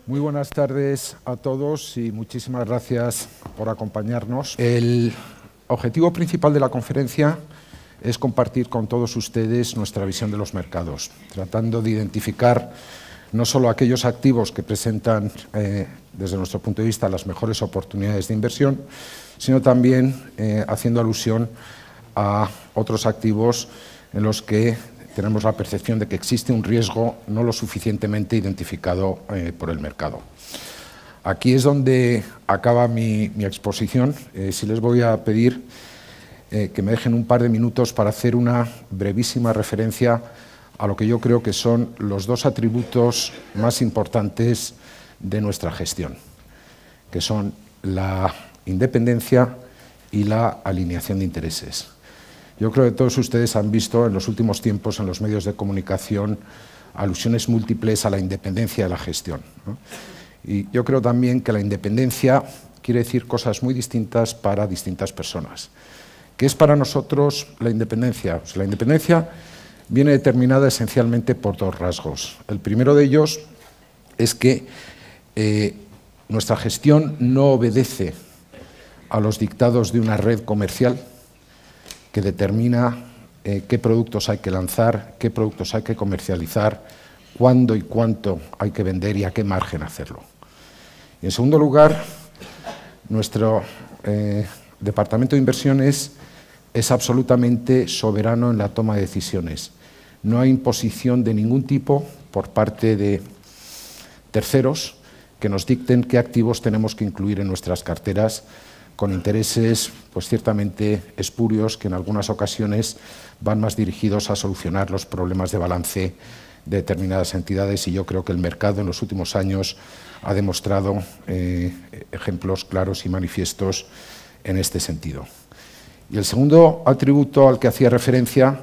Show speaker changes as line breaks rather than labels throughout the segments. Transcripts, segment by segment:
Muy buenas tardes a todos y muchísimas gracias por acompañarnos. El objetivo principal de la conferencia es compartir con todos ustedes nuestra visión de los mercados, tratando de identificar no solo aquellos activos que presentan, desde nuestro punto de vista, las mejores oportunidades de inversión, sino también haciendo alusión a otros activos en los que tenemos la percepción de que existe un riesgo no lo suficientemente identificado por el mercado. Aquí es donde acaba mi exposición. Sí les voy a pedir que me dejen un par de minutos para hacer una brevísima referencia a lo que yo creo que son los dos atributos más importantes de nuestra gestión, que son la independencia y la alineación de intereses. Yo creo que todos ustedes han visto en los últimos tiempos en los medios de comunicación alusiones múltiples a la independencia de la gestión, ¿no? Y yo creo también que la independencia quiere decir cosas muy distintas para distintas personas. ¿Qué es para nosotros la independencia? Pues la independencia viene determinada esencialmente por dos rasgos. El primero de ellos es que nuestra gestión no obedece a los dictados de una red comercial que determina qué productos hay que lanzar, qué productos hay que comercializar, cuándo y cuánto hay que vender y a qué margen hacerlo. Y en segundo lugar, nuestro Departamento de Inversiones es absolutamente soberano en la toma de decisiones. No hay imposición de ningún tipo por parte de terceros que nos dicten qué activos tenemos que incluir en nuestras carteras, con intereses pues ciertamente espurios que en algunas ocasiones van más dirigidos a solucionar los problemas de balance de determinadas entidades, y yo creo que el mercado en los últimos años ha demostrado ejemplos claros y manifiestos en este sentido. Y el segundo atributo al que hacía referencia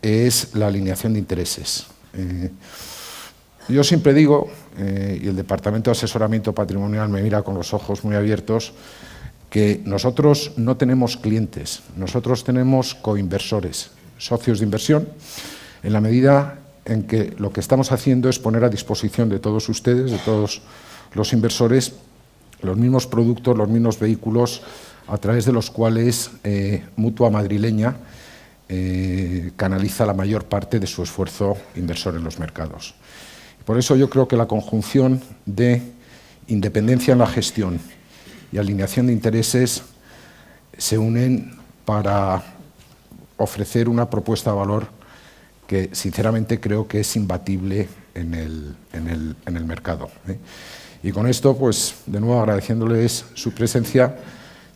es la alineación de intereses. Yo siempre digo, y el Departamento de Asesoramiento Patrimonial me mira con los ojos muy abiertos, que nosotros no tenemos clientes, nosotros tenemos coinversores, socios de inversión, en la medida en que lo que estamos haciendo es poner a disposición de todos ustedes, de todos los inversores, los mismos productos, los mismos vehículos a través de los cuales Mutua Madrileña canaliza la mayor parte de su esfuerzo inversor en los mercados. Por eso yo creo que la conjunción de independencia en la gestión y alineación de intereses se unen para ofrecer una propuesta de valor que sinceramente creo que es imbatible en el mercado. Y con esto, pues de nuevo agradeciéndoles su presencia,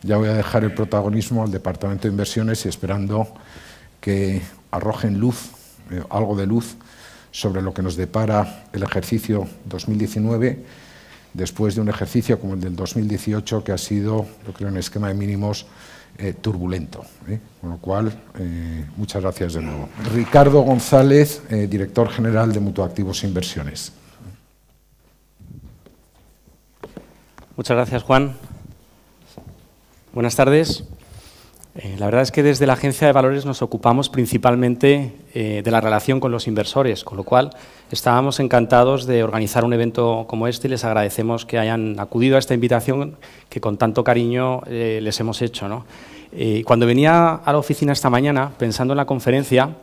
ya voy a dejar el protagonismo al Departamento de Inversiones y esperando que arrojen luz, algo de luz, sobre lo que nos depara el ejercicio 2019, después de un ejercicio como el del 2018, que ha sido, yo creo, en esquema de mínimos, turbulento. Con lo cual, muchas gracias de nuevo. Ricardo González, director general de Mutuactivos e Inversiones.
Muchas gracias, Juan. Buenas tardes. La verdad es que desde la Agencia de Valores nos ocupamos principalmente de la relación con los inversores, con lo cual estábamos encantados de organizar un evento como este y les agradecemos que hayan acudido a esta invitación que con tanto cariño les hemos hecho, ¿no? Cuando venía a la oficina esta mañana, pensando en la conferencia,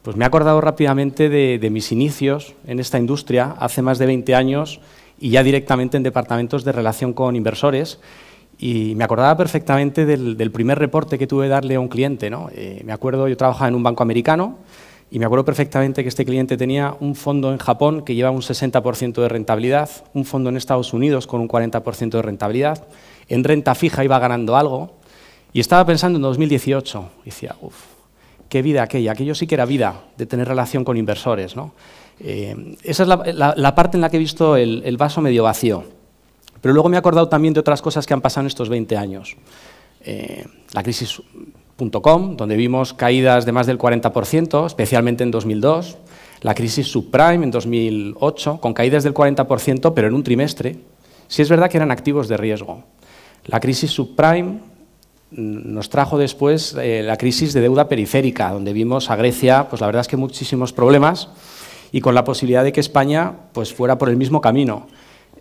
pues me he acordado rápidamente de mis inicios en esta industria hace más de 20 años y ya directamente en departamentos de relación con inversores. Y me acordaba perfectamente del primer reporte que tuve que darle a un cliente, ¿no? Me acuerdo, yo trabajaba en un banco americano y me acuerdo perfectamente que este cliente tenía un fondo en Japón que llevaba un 60% de rentabilidad, un fondo en Estados Unidos con un 40% de rentabilidad, en renta fija iba ganando algo y estaba pensando en 2018 y decía, uff, qué vida aquello sí que era vida de tener relación con inversores, ¿no? Esa es la parte en la que he visto el vaso medio vacío. Pero luego me he acordado también de otras cosas que han pasado en estos 20 años. La crisis.com, donde vimos caídas de más del 40%, especialmente en 2002. La crisis subprime en 2008, con caídas del 40%, pero en un trimestre. Sí es verdad que eran activos de riesgo. La crisis subprime nos trajo después la crisis de deuda periférica, donde vimos a Grecia, pues la verdad es que muchísimos problemas, y con la posibilidad de que España pues fuera por el mismo camino.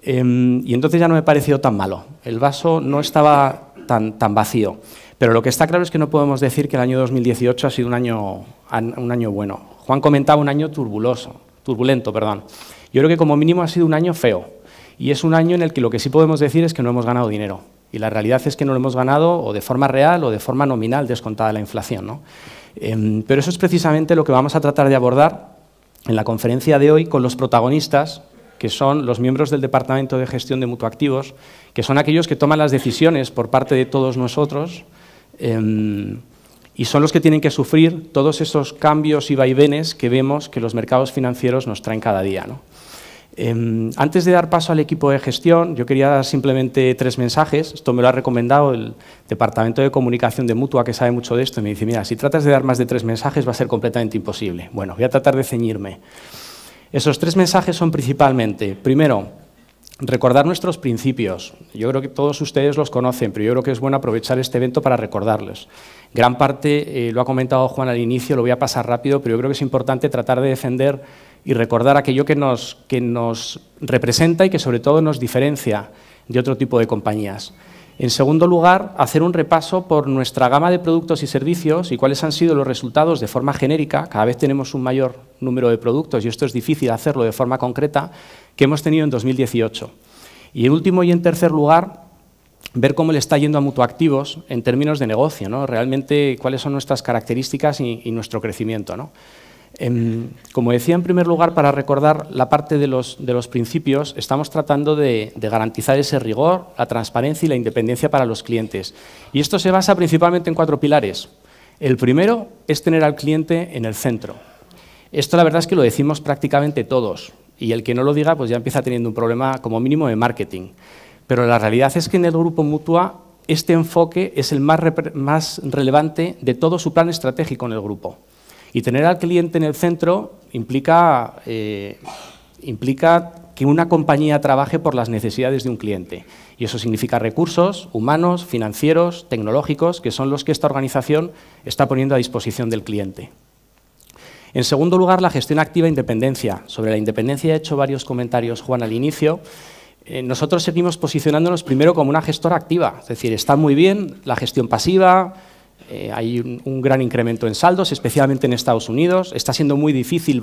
Y entonces ya no me pareció tan malo. El vaso no estaba tan vacío. Pero lo que está claro es que no podemos decir que el año 2018 ha sido un año bueno. Juan comentaba un año turbulento. Yo creo que como mínimo ha sido un año feo. Y es un año en el que lo que sí podemos decir es que no hemos ganado dinero. Y la realidad es que no lo hemos ganado o de forma real o de forma nominal descontada la inflación, ¿no? Pero eso es precisamente lo que vamos a tratar de abordar en la conferencia de hoy con los protagonistas, que son los miembros del Departamento de Gestión de Mutuactivos, que son aquellos que toman las decisiones por parte de todos nosotros y son los que tienen que sufrir todos esos cambios y vaivenes que vemos que los mercados financieros nos traen cada día, ¿no? Antes de dar paso al equipo de gestión, yo quería dar simplemente 3 mensajes. Esto me lo ha recomendado el Departamento de Comunicación de Mutua, que sabe mucho de esto, y me dice, mira, si tratas de dar más de 3 mensajes va a ser completamente imposible. Bueno, voy a tratar de ceñirme. Esos 3 mensajes son principalmente, primero, recordar nuestros principios. Yo creo que todos ustedes los conocen, pero yo creo que es bueno aprovechar este evento para recordarlos. Gran parte, lo ha comentado Juan al inicio, lo voy a pasar rápido, pero yo creo que es importante tratar de defender y recordar aquello que nos representa y que sobre todo nos diferencia de otro tipo de compañías. En segundo lugar, hacer un repaso por nuestra gama de productos y servicios y cuáles han sido los resultados de forma genérica. Cada vez tenemos un mayor número de productos y esto es difícil hacerlo de forma concreta, que hemos tenido en 2018. Y en último y en tercer lugar, ver cómo le está yendo a Mutuactivos en términos de negocio, ¿no? Realmente cuáles son nuestras características y nuestro crecimiento, ¿no? Como decía, en primer lugar, para recordar la parte de los principios, estamos tratando de garantizar ese rigor, la transparencia y la independencia para los clientes. Y esto se basa principalmente en 4 pilares. El primero es tener al cliente en el centro. Esto la verdad es que lo decimos prácticamente todos y el que no lo diga pues ya empieza teniendo un problema como mínimo de marketing. Pero la realidad es que en el Grupo Mutua este enfoque es el más relevante de todo su plan estratégico en el grupo. Y tener al cliente en el centro implica que una compañía trabaje por las necesidades de un cliente. Y eso significa recursos humanos, financieros, tecnológicos, que son los que esta organización está poniendo a disposición del cliente. En segundo lugar, la gestión activa e independencia. Sobre la independencia he hecho varios comentarios, Juan, al inicio. Nosotros seguimos posicionándonos primero como una gestora activa. Es decir, está muy bien la gestión pasiva. Hay un gran incremento en saldos, especialmente en Estados Unidos. Está siendo muy difícil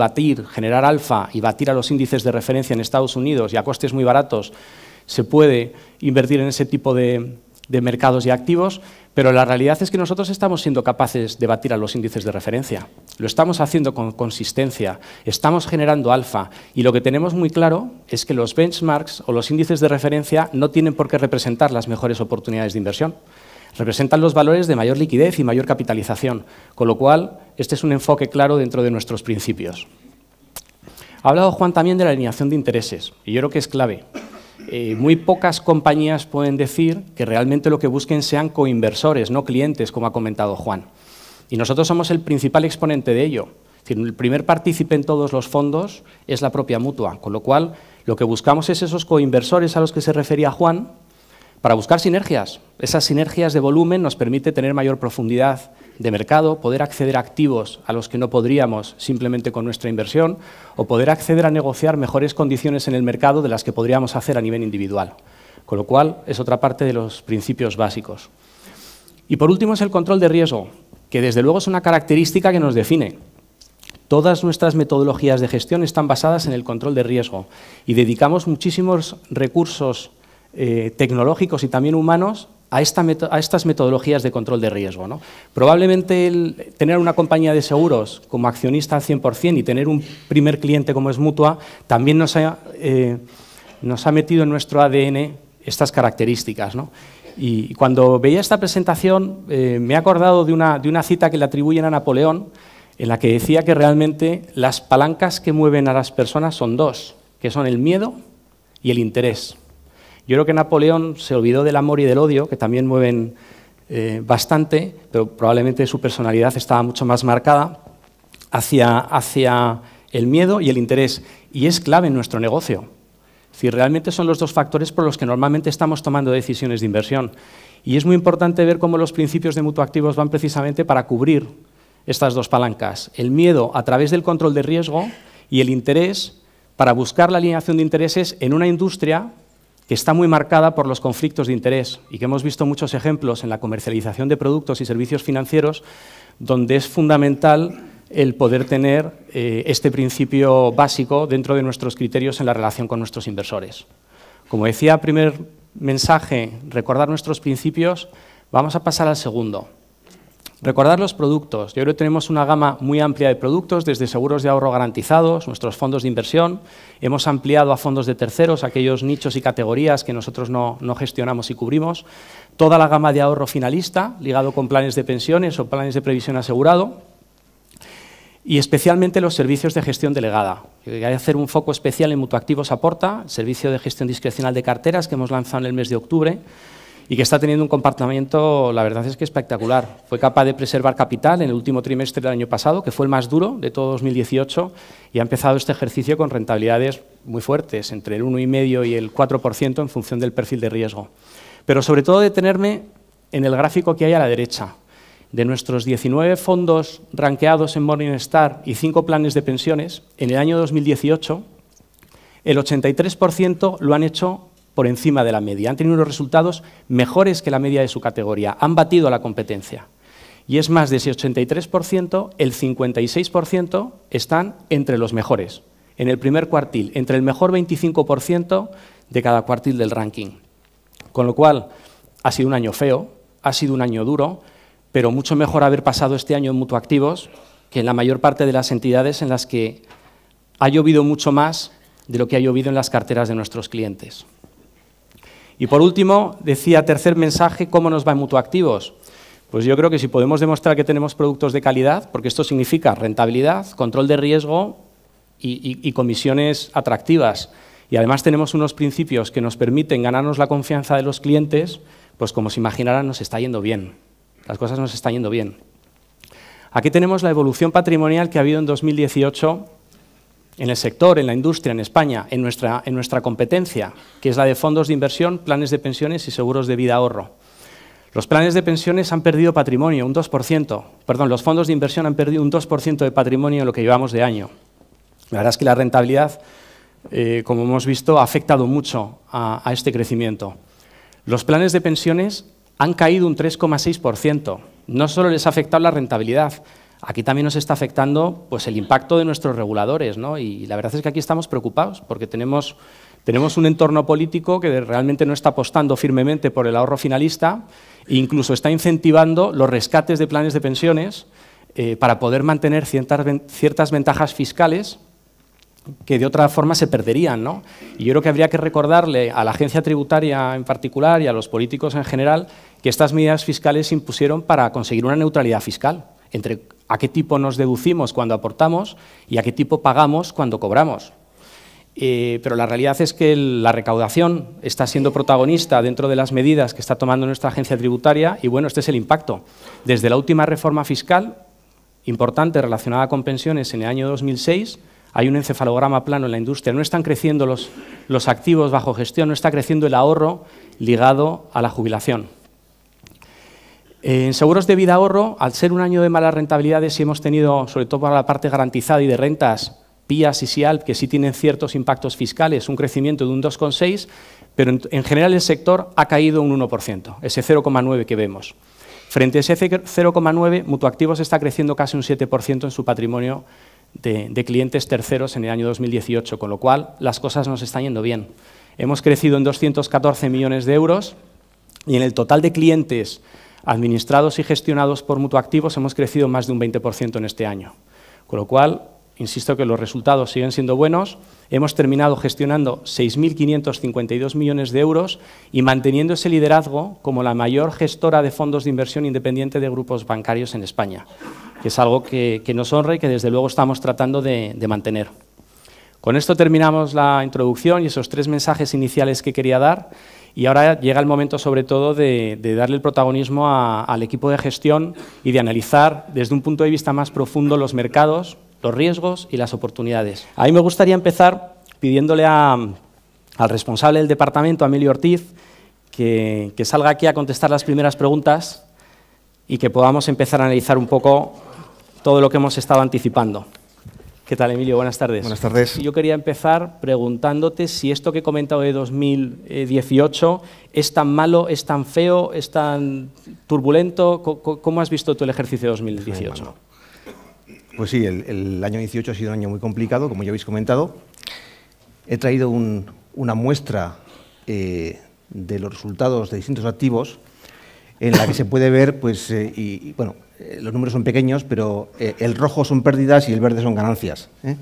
generar alfa y batir a los índices de referencia en Estados Unidos y a costes muy baratos se puede invertir en ese tipo de mercados y activos, pero la realidad es que nosotros estamos siendo capaces de batir a los índices de referencia. Lo estamos haciendo con consistencia, estamos generando alfa y lo que tenemos muy claro es que los benchmarks o los índices de referencia no tienen por qué representar las mejores oportunidades de inversión. Representan los valores de mayor liquidez y mayor capitalización, con lo cual este es un enfoque claro dentro de nuestros principios. Ha hablado Juan también de la alineación de intereses, y yo creo que es clave. Muy pocas compañías pueden decir que realmente lo que busquen sean coinversores, no clientes, como ha comentado Juan. Y nosotros somos el principal exponente de ello. Es decir, el primer partícipe en todos los fondos es la propia Mutua, con lo cual lo que buscamos es esos coinversores a los que se refería Juan, para buscar sinergias. Esas sinergias de volumen nos permite tener mayor profundidad de mercado, poder acceder a activos a los que no podríamos simplemente con nuestra inversión o poder acceder a negociar mejores condiciones en el mercado de las que podríamos hacer a nivel individual. Con lo cual, es otra parte de los principios básicos. Y por último es el control de riesgo, que desde luego es una característica que nos define. Todas nuestras metodologías de gestión están basadas en el control de riesgo y dedicamos muchísimos recursos tecnológicos y también humanos a estas metodologías de control de riesgo, ¿no? Probablemente tener una compañía de seguros como accionista al 100% y tener un primer cliente como es Mutua también nos ha metido en nuestro ADN estas características, ¿no? Y cuando veía esta presentación me he acordado de una cita que le atribuyen a Napoleón en la que decía que realmente las palancas que mueven a las personas son 2, que son el miedo y el interés. Yo creo que Napoleón se olvidó del amor y del odio, que también mueven bastante, pero probablemente su personalidad estaba mucho más marcada hacia el miedo y el interés. Y es clave en nuestro negocio. Es decir, realmente son los 2 factores por los que normalmente estamos tomando decisiones de inversión. Y es muy importante ver cómo los principios de Mutuactivos van precisamente para cubrir estas 2 palancas. El miedo a través del control de riesgo y el interés para buscar la alineación de intereses en una industria que está muy marcada por los conflictos de interés y que hemos visto muchos ejemplos en la comercialización de productos y servicios financieros donde es fundamental el poder tener este principio básico dentro de nuestros criterios en la relación con nuestros inversores. Como decía, primer mensaje, recordar nuestros principios. Vamos a pasar al segundo. Recordar los productos. Yo creo que tenemos una gama muy amplia de productos, desde seguros de ahorro garantizados, nuestros fondos de inversión. Hemos ampliado a fondos de terceros, aquellos nichos y categorías que nosotros no gestionamos y cubrimos. Toda la gama de ahorro finalista, ligado con planes de pensiones o planes de previsión asegurado. Y especialmente los servicios de gestión delegada. Hay que hacer un foco especial en Mutuactivos Aporta, el servicio de gestión discrecional de carteras que hemos lanzado en el mes de octubre y que está teniendo un comportamiento, la verdad es que espectacular. Fue capaz de preservar capital en el último trimestre del año pasado, que fue el más duro de todo 2018, y ha empezado este ejercicio con rentabilidades muy fuertes, entre el 1,5% y el 4% en función del perfil de riesgo. Pero sobre todo detenerme en el gráfico que hay a la derecha. De nuestros 19 fondos rankeados en Morningstar y 5 planes de pensiones, en el año 2018, el 83% lo han hecho por encima de la media. Han tenido unos resultados mejores que la media de su categoría. Han batido a la competencia. Y es más, de ese 83%, el 56% están entre los mejores, en el primer cuartil, entre el mejor 25% de cada cuartil del ranking. Con lo cual, ha sido un año feo, ha sido un año duro, pero mucho mejor haber pasado este año en Mutuactivos que en la mayor parte de las entidades en las que ha llovido mucho más de lo que ha llovido en las carteras de nuestros clientes. Y por último, decía, tercer mensaje, ¿cómo nos va en Mutuactivos? Pues yo creo que si podemos demostrar que tenemos productos de calidad, porque esto significa rentabilidad, control de riesgo y comisiones atractivas, y además tenemos unos principios que nos permiten ganarnos la confianza de los clientes, pues como se imaginarán nos está yendo bien. Las cosas nos están yendo bien. Aquí tenemos la evolución patrimonial que ha habido en 2018 en el sector, en la industria, en España, en nuestra competencia, que es la de fondos de inversión, planes de pensiones y seguros de vida ahorro. Los planes de pensiones han perdido patrimonio, un 2%. Perdón, los fondos de inversión han perdido un 2% de patrimonio en lo que llevamos de año. La verdad es que la rentabilidad, como hemos visto, ha afectado mucho a este crecimiento. Los planes de pensiones han caído un 3,6%. No solo les ha afectado la rentabilidad, aquí también nos está afectando pues, el impacto de nuestros reguladores, ¿no? Y la verdad es que aquí estamos preocupados porque tenemos un entorno político que realmente no está apostando firmemente por el ahorro finalista e incluso está incentivando los rescates de planes de pensiones para poder mantener ciertas ventajas fiscales que de otra forma se perderían, ¿no? Y yo creo que habría que recordarle a la agencia tributaria en particular y a los políticos en general que estas medidas fiscales se impusieron para conseguir una neutralidad fiscal entre a qué tipo nos deducimos cuando aportamos y a qué tipo pagamos cuando cobramos. Pero la realidad es que la recaudación está siendo protagonista dentro de las medidas que está tomando nuestra agencia tributaria y bueno, este es el impacto. Desde la última reforma fiscal importante relacionada con pensiones en el año 2006, hay un encefalograma plano en la industria, no están creciendo los activos bajo gestión, no está creciendo el ahorro ligado a la jubilación. En seguros de vida ahorro, al ser un año de malas rentabilidades, sí hemos tenido, sobre todo para la parte garantizada y de rentas, PIAS y SIALP, que sí tienen ciertos impactos fiscales, un crecimiento de un 2,6%, pero en general el sector ha caído un 1%, ese 0,9% que vemos. Frente a ese 0,9%, Mutuactivos está creciendo casi un 7% en su patrimonio de clientes terceros en el año 2018, con lo cual las cosas nos están yendo bien. Hemos crecido en 214 millones de euros y en el total de clientes administrados y gestionados por Mutuactivos hemos crecido más de un 20% en este año. Con lo cual, insisto que los resultados siguen siendo buenos. Hemos terminado gestionando 6.552 millones de euros y manteniendo ese liderazgo como la mayor gestora de fondos de inversión independiente de grupos bancarios en España, que es algo que nos honra y que desde luego estamos tratando de mantener. Con esto terminamos la introducción y esos 3 mensajes iniciales que quería dar. Y ahora llega el momento, sobre todo, de darle el protagonismo al equipo de gestión y de analizar desde un punto de vista más profundo los mercados, los riesgos y las oportunidades. A mí me gustaría empezar pidiéndole al responsable del departamento, Emilio Ortiz, que salga aquí a contestar las primeras preguntas y que podamos empezar a analizar un poco todo lo que hemos estado anticipando. ¿Qué tal, Emilio? Buenas tardes.
Buenas tardes.
Yo quería empezar preguntándote si esto que he comentado de 2018 es tan malo, es tan feo, es tan turbulento. ¿Cómo has visto tú el ejercicio de 2018?
Pues sí, el año 18 ha sido un año muy complicado, como ya habéis comentado. He traído una muestra de los resultados de distintos activos en la que se puede ver, pues, bueno, los números son pequeños, pero el rojo son pérdidas y el verde son ganancias, ¿eh?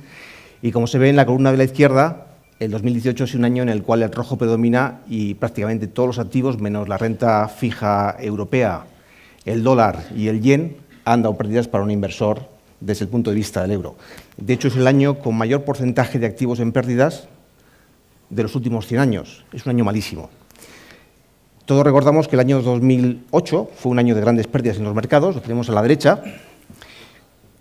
Y como se ve en la columna de la izquierda, el 2018 es un año en el cual el rojo predomina y prácticamente todos los activos, menos la renta fija europea, el dólar y el yen, han dado pérdidas para un inversor desde el punto de vista del euro. De hecho, es el año con mayor porcentaje de activos en pérdidas de los últimos 100 años. Es un año malísimo. Todos recordamos que el año 2008 fue un año de grandes pérdidas en los mercados, lo tenemos a la derecha,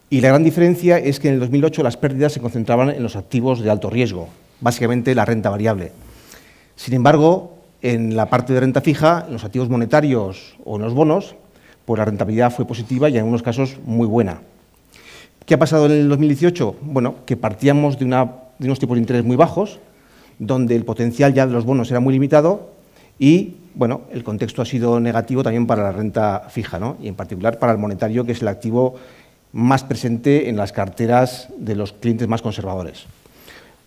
y la gran diferencia es que en el 2008 las pérdidas se concentraban en los activos de alto riesgo, básicamente la renta variable. Sin embargo, en la parte de renta fija, en los activos monetarios o en los bonos, pues la rentabilidad fue positiva y en algunos casos muy buena. ¿Qué ha pasado en el 2018? Bueno, que partíamos de unos tipos de interés muy bajos, donde el potencial ya de los bonos era muy limitado y, bueno, el contexto ha sido negativo también para la renta fija, ¿no? Y en particular para el monetario, que es el activo más presente en las carteras de los clientes más conservadores.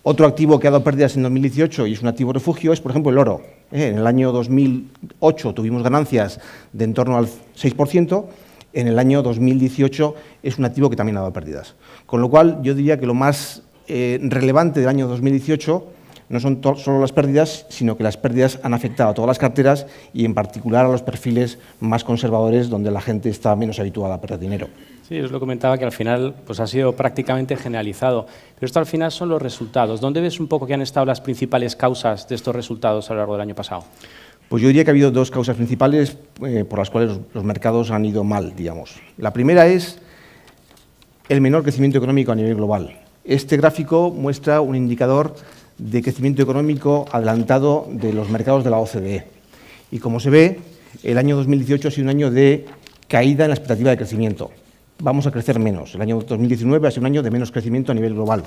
Otro activo que ha dado pérdidas en 2018 y es un activo refugio es, por ejemplo, el oro. En el año 2008 tuvimos ganancias de en torno al 6%, en el año 2018 es un activo que también ha dado pérdidas. Con lo cual, yo diría que lo más relevante del año 2018 no son solo las pérdidas, sino que las pérdidas han afectado a todas las carteras y en particular a los perfiles más conservadores, donde la gente está menos habituada a perder dinero.
Sí, os lo comentaba que al final pues ha sido prácticamente generalizado. Pero esto al final son los resultados. ¿Dónde ves un poco que han estado las principales causas de estos resultados a lo largo del año pasado?
Pues yo diría que ha habido dos causas principales por las cuales los mercados han ido mal, digamos. La primera es el menor crecimiento económico a nivel global. Este gráfico muestra un indicador de crecimiento económico adelantado de los mercados de la OCDE. Y como se ve, el año 2018 ha sido un año de caída en la expectativa de crecimiento. Vamos a crecer menos. El año 2019 ha sido un año de menos crecimiento a nivel global.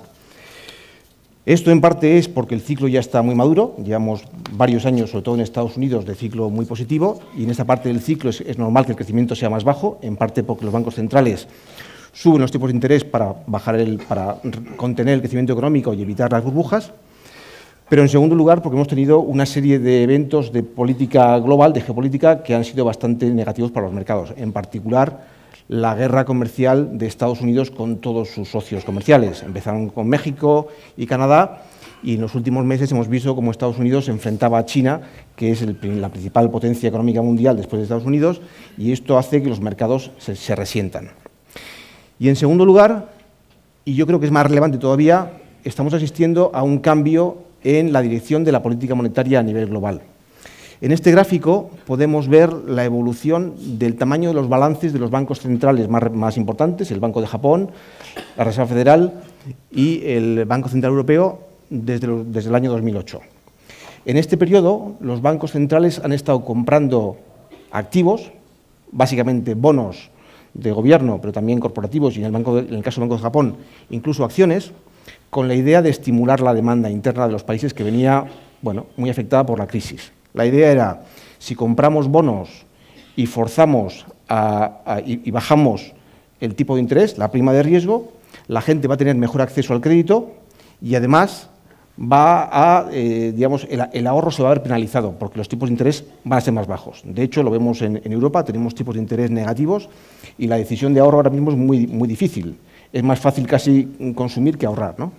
Esto en parte es porque el ciclo ya está muy maduro, llevamos varios años, sobre todo en Estados Unidos, de ciclo muy positivo, y en esta parte del ciclo es normal que el crecimiento sea más bajo, en parte porque los bancos centrales suben los tipos de interés para contener el crecimiento económico y evitar las burbujas, pero en segundo lugar porque hemos tenido una serie de eventos de política global, de geopolítica, que han sido bastante negativos para los mercados, en particular la guerra comercial de Estados Unidos con todos sus socios comerciales. Empezaron con México y Canadá y en los últimos meses hemos visto cómo Estados Unidos se enfrentaba a China, que es la principal potencia económica mundial después de Estados Unidos, y esto hace que los mercados se resientan. Y en segundo lugar, y yo creo que es más relevante todavía, estamos asistiendo a un cambio en la dirección de la política monetaria a nivel global. En este gráfico podemos ver la evolución del tamaño de los balances de los bancos centrales más importantes, el Banco de Japón, la Reserva Federal y el Banco Central Europeo desde el año 2008. En este periodo, los bancos centrales han estado comprando activos, básicamente bonos de gobierno, pero también corporativos y en el caso del Banco de Japón, incluso acciones, con la idea de estimular la demanda interna de los países que venía, bueno, muy afectada por la crisis. La idea era, si compramos bonos y forzamos y bajamos el tipo de interés, la prima de riesgo, la gente va a tener mejor acceso al crédito y además digamos, el ahorro se va a ver penalizado porque los tipos de interés van a ser más bajos. De hecho, lo vemos en Europa, tenemos tipos de interés negativos y la decisión de ahorro ahora mismo es muy, muy difícil. Es más fácil casi consumir que ahorrar, ¿no?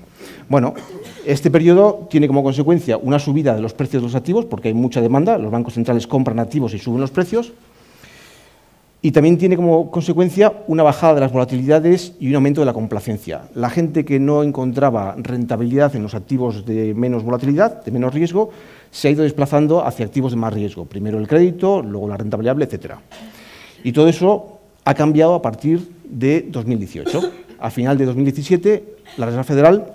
Bueno, este periodo tiene como consecuencia una subida de los precios de los activos porque hay mucha demanda, los bancos centrales compran activos y suben los precios, y también tiene como consecuencia una bajada de las volatilidades y un aumento de la complacencia. La gente que no encontraba rentabilidad en los activos de menos volatilidad, de menos riesgo, se ha ido desplazando hacia activos de más riesgo. Primero el crédito, luego la renta variable, etc. Y todo eso ha cambiado a partir de 2018. A final de 2017, la Reserva Federal,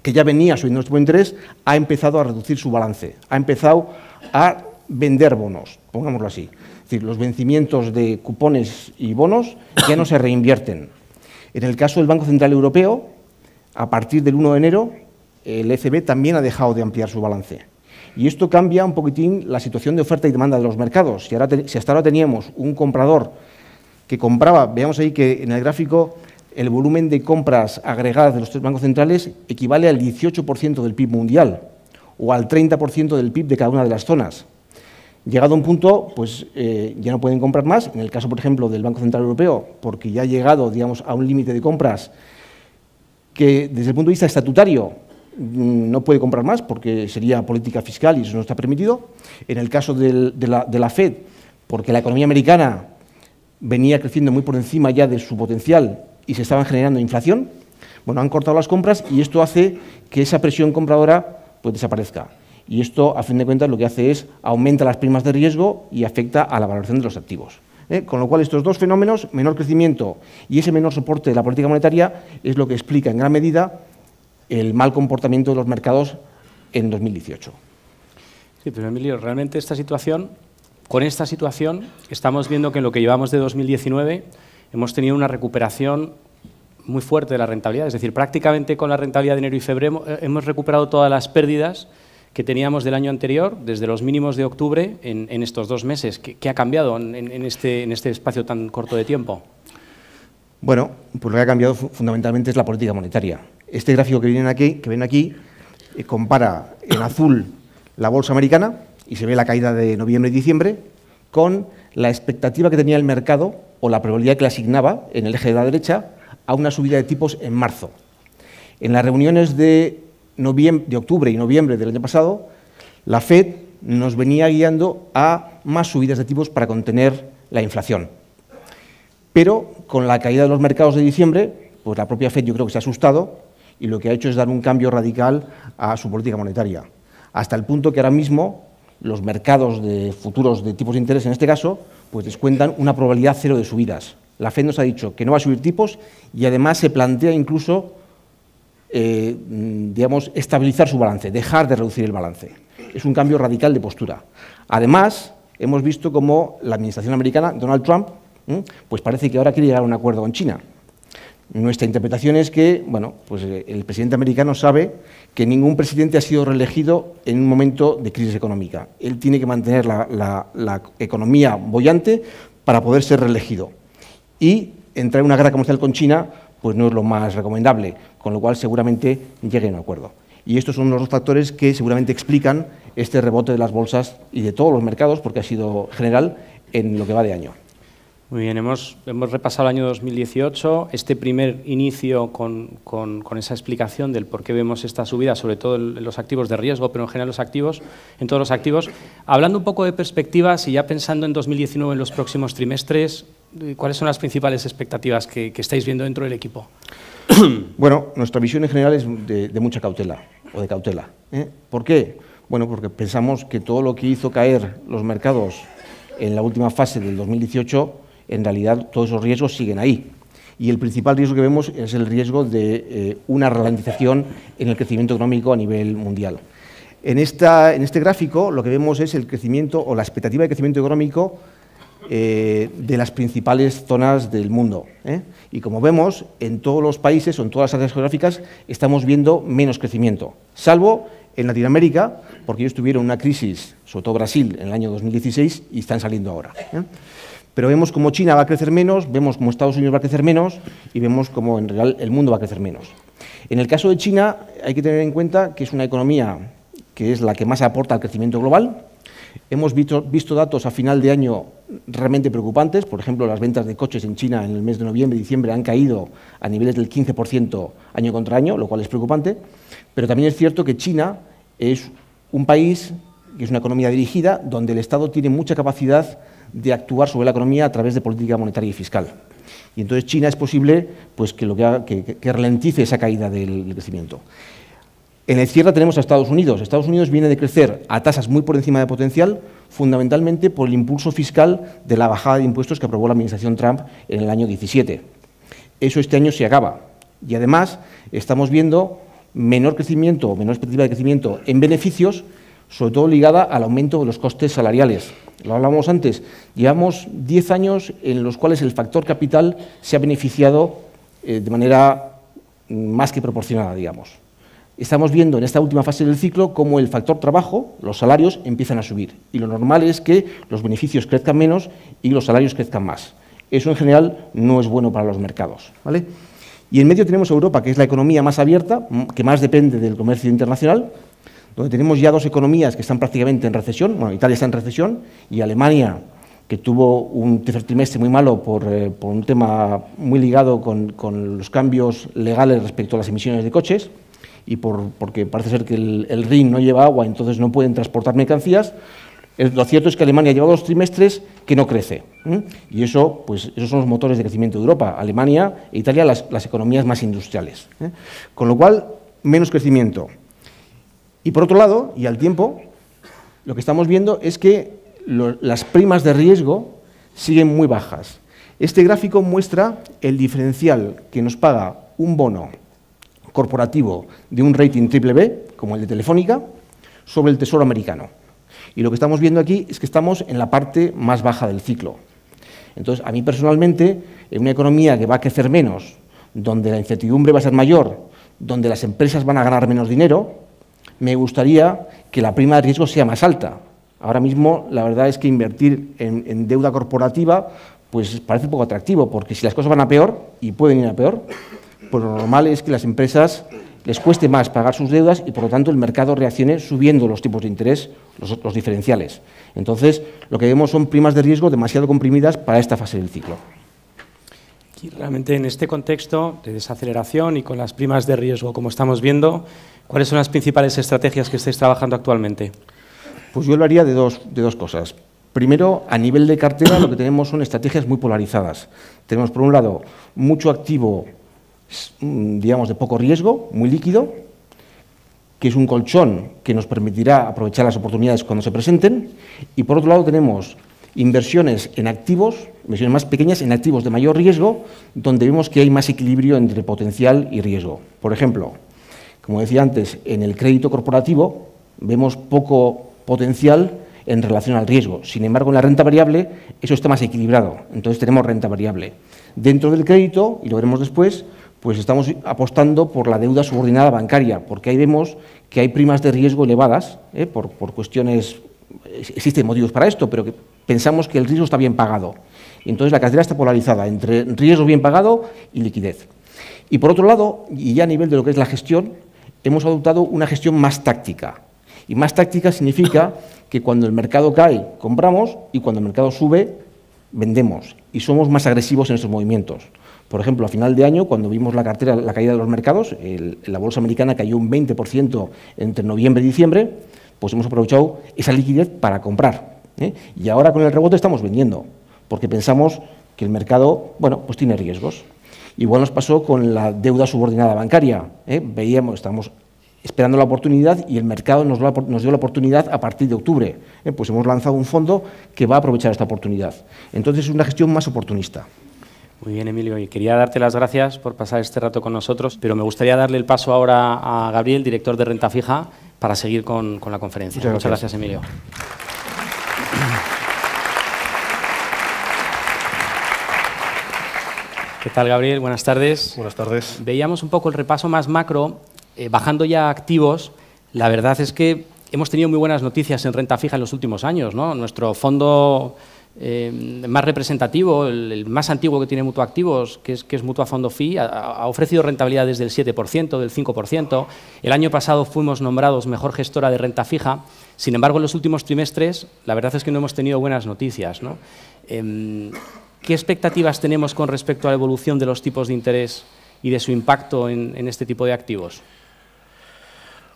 que ya venía subiendo los tipos de interés, ha empezado a reducir su balance, ha empezado a vender bonos, pongámoslo así. Es decir, los vencimientos de cupones y bonos ya no se reinvierten. En el caso del Banco Central Europeo, a partir del 1 de enero, el ECB también ha dejado de ampliar su balance. Y esto cambia un poquitín la situación de oferta y demanda de los mercados. Si hasta ahora teníamos un comprador que compraba, veamos ahí que en el gráfico el volumen de compras agregadas de los tres bancos centrales equivale al 18% del PIB mundial o al 30% del PIB de cada una de las zonas. Llegado a un punto, pues ya no pueden comprar más. En el caso, por ejemplo, del Banco Central Europeo, porque ya ha llegado, digamos, a un límite de compras que, desde el punto de vista estatutario, no puede comprar más porque sería política fiscal y eso no está permitido. En el caso de la FED, porque la economía americana venía creciendo muy por encima ya de su potencial y se estaban generando inflación, bueno, han cortado las compras y esto hace que esa presión compradora pues desaparezca. Y esto, a fin de cuentas, lo que hace es aumenta las primas de riesgo y afecta a la valoración de los activos. Con lo cual, estos dos fenómenos, menor crecimiento y ese menor soporte de la política monetaria, es lo que explica en gran medida el mal comportamiento de los mercados en 2018.
Sí, pero Emilio, realmente con esta situación, estamos viendo que en lo que llevamos de 2019 hemos tenido una recuperación muy fuerte de la rentabilidad. Es decir, prácticamente con la rentabilidad de enero y febrero hemos recuperado todas las pérdidas que teníamos del año anterior, desde los mínimos de octubre, en estos 2 meses. ¿Qué ha cambiado en este espacio tan corto de tiempo?
Bueno, pues lo que ha cambiado fundamentalmente es la política monetaria. Este gráfico que ven aquí compara en azul la bolsa americana y se ve la caída de noviembre y diciembre con la expectativa que tenía el mercado o la probabilidad que le asignaba en el eje de la derecha a una subida de tipos en marzo. En las reuniones de octubre y noviembre del año pasado, la FED nos venía guiando a más subidas de tipos para contener la inflación. Pero con la caída de los mercados de diciembre, pues la propia FED yo creo que se ha asustado y lo que ha hecho es dar un cambio radical a su política monetaria, hasta el punto que ahora mismo los mercados de futuros de tipos de interés, en este caso, pues descuentan una probabilidad cero de subidas. La FED nos ha dicho que no va a subir tipos y además se plantea incluso, digamos, estabilizar su balance, dejar de reducir el balance. Es un cambio radical de postura. Además, hemos visto cómo la administración americana, Donald Trump, pues parece que ahora quiere llegar a un acuerdo con China. Nuestra interpretación es que, bueno, pues el presidente americano sabe que ningún presidente ha sido reelegido en un momento de crisis económica. Él tiene que mantener la economía boyante para poder ser reelegido. Y entrar en una guerra comercial con China pues no es lo más recomendable, con lo cual seguramente llegue a un acuerdo. Y estos son los dos factores que seguramente explican este rebote de las bolsas y de todos los mercados, porque ha sido general en lo que va de año.
Muy bien, hemos repasado el año 2018, este primer inicio con esa explicación del por qué vemos esta subida, sobre todo en los activos de riesgo, pero en general en todos los activos. Hablando un poco de perspectivas y ya pensando en 2019, en los próximos trimestres, ¿cuáles son las principales expectativas que estáis viendo dentro del equipo?
Bueno, nuestra visión en general es de mucha cautela, o de cautela. ¿Por qué? Bueno, porque pensamos que todo lo que hizo caer los mercados en la última fase del 2018, en realidad todos esos riesgos siguen ahí. Y el principal riesgo que vemos es el riesgo de una ralentización en el crecimiento económico a nivel mundial. En este gráfico lo que vemos es el crecimiento o la expectativa de crecimiento económico de las principales zonas del mundo. Y como vemos, en todos los países o en todas las áreas geográficas estamos viendo menos crecimiento, salvo en Latinoamérica, porque ellos tuvieron una crisis, sobre todo Brasil, en el año 2016 y están saliendo ahora. Pero vemos como China va a crecer menos, vemos como Estados Unidos va a crecer menos y vemos como en realidad el mundo va a crecer menos. En el caso de China hay que tener en cuenta que es una economía que es la que más aporta al crecimiento global. Hemos visto datos a final de año realmente preocupantes. Por ejemplo, las ventas de coches en China en el mes de noviembre y diciembre han caído a niveles del 15% año contra año, lo cual es preocupante. Pero también es cierto que China es un país que es una economía dirigida, donde el Estado tiene mucha capacidad de actuar sobre la economía a través de política monetaria y fiscal. Y entonces China es posible pues, que ralentice esa caída del crecimiento. En el cierre tenemos a Estados Unidos. Estados Unidos viene de crecer a tasas muy por encima de potencial, fundamentalmente por el impulso fiscal de la bajada de impuestos que aprobó la administración Trump en el año 17. Eso este año se acaba. Y además estamos viendo menor crecimiento, menor expectativa de crecimiento en beneficios, sobre todo ligada al aumento de los costes salariales. Lo hablábamos antes, llevamos 10 años en los cuales el factor capital se ha beneficiado de manera más que proporcionada, digamos. Estamos viendo en esta última fase del ciclo cómo el factor trabajo, los salarios, empiezan a subir. Y lo normal es que los beneficios crezcan menos y los salarios crezcan más. Eso, en general, no es bueno para los mercados, ¿vale? Y en medio tenemos Europa, que es la economía más abierta, que más depende del comercio internacional, donde tenemos ya dos economías que están prácticamente en recesión. Bueno, Italia está en recesión y Alemania, que tuvo un tercer trimestre muy malo por un tema muy ligado con los cambios legales respecto a las emisiones de coches y porque parece ser que el Rin no lleva agua, entonces no pueden transportar mercancías. Lo cierto es que Alemania lleva 2 trimestres que no crece. Y eso, pues, esos son los motores de crecimiento de Europa. Alemania e Italia, las economías más industriales. Con lo cual, menos crecimiento. Y por otro lado, y al tiempo, lo que estamos viendo es que las primas de riesgo siguen muy bajas. Este gráfico muestra el diferencial que nos paga un bono corporativo de un rating BBB, como el de Telefónica, sobre el Tesoro americano. Y lo que estamos viendo aquí es que estamos en la parte más baja del ciclo. Entonces, a mí personalmente, en una economía que va a crecer menos, donde la incertidumbre va a ser mayor, donde las empresas van a ganar menos dinero, me gustaría que la prima de riesgo sea más alta. Ahora mismo, la verdad es que invertir en deuda corporativa pues parece poco atractivo, porque si las cosas van a peor, y pueden ir a peor, pues lo normal es que las empresas les cueste más pagar sus deudas y, por lo tanto, el mercado reaccione subiendo los tipos de interés, los diferenciales. Entonces, lo que vemos son primas de riesgo demasiado comprimidas para esta fase del ciclo.
Y realmente, en este contexto de desaceleración y con las primas de riesgo, como estamos viendo, ¿cuáles son las principales estrategias que estáis trabajando actualmente?
Pues yo hablaría de dos cosas. Primero, a nivel de cartera, lo que tenemos son estrategias muy polarizadas. Tenemos, por un lado, mucho activo, digamos, de poco riesgo, muy líquido, que es un colchón que nos permitirá aprovechar las oportunidades cuando se presenten. Y, por otro lado, tenemos inversiones en activos, inversiones más pequeñas en activos de mayor riesgo, donde vemos que hay más equilibrio entre potencial y riesgo. Por ejemplo, como decía antes, en el crédito corporativo vemos poco potencial en relación al riesgo. Sin embargo, en la renta variable eso está más equilibrado, entonces tenemos renta variable. Dentro del crédito, y lo veremos después, pues estamos apostando por la deuda subordinada bancaria, porque ahí vemos que hay primas de riesgo elevadas, por cuestiones, existen motivos para esto, pero que pensamos que el riesgo está bien pagado. Y entonces la cartera está polarizada entre riesgo bien pagado y liquidez. Y por otro lado, y ya a nivel de lo que es la gestión, hemos adoptado una gestión más táctica. Y más táctica significa que cuando el mercado cae, compramos, y cuando el mercado sube, vendemos. Y somos más agresivos en esos movimientos. Por ejemplo, a final de año, cuando vimos la cartera, la caída de los mercados, la bolsa americana cayó un 20% entre noviembre y diciembre, pues hemos aprovechado esa liquidez para comprar. Y ahora con el rebote estamos vendiendo, porque pensamos que el mercado, bueno, pues tiene riesgos. Igual nos pasó con la deuda subordinada bancaria. Veíamos, estamos esperando la oportunidad y el mercado nos dio la oportunidad a partir de octubre. Pues hemos lanzado un fondo que va a aprovechar esta oportunidad. Entonces es una gestión más oportunista.
Muy bien, Emilio, y quería darte las gracias por pasar este rato con nosotros, pero me gustaría darle el paso ahora a Gabriel, director de Renta Fija, para seguir con la conferencia. Muchas gracias, Emilio. ¿Qué tal, Gabriel? Buenas tardes.
Buenas tardes.
Veíamos un poco el repaso más macro, bajando ya a activos. La verdad es que hemos tenido muy buenas noticias en renta fija en los últimos años, ¿no? Nuestro fondo más representativo, el más antiguo que tiene Mutua Activos, que es Mutua Fondo FI, ha ofrecido rentabilidades del 7%, del 5%. El año pasado fuimos nombrados mejor gestora de renta fija. Sin embargo, en los últimos trimestres, la verdad es que no hemos tenido buenas noticias, ¿no? ¿Qué expectativas tenemos con respecto a la evolución de los tipos de interés y de su impacto en este tipo de activos?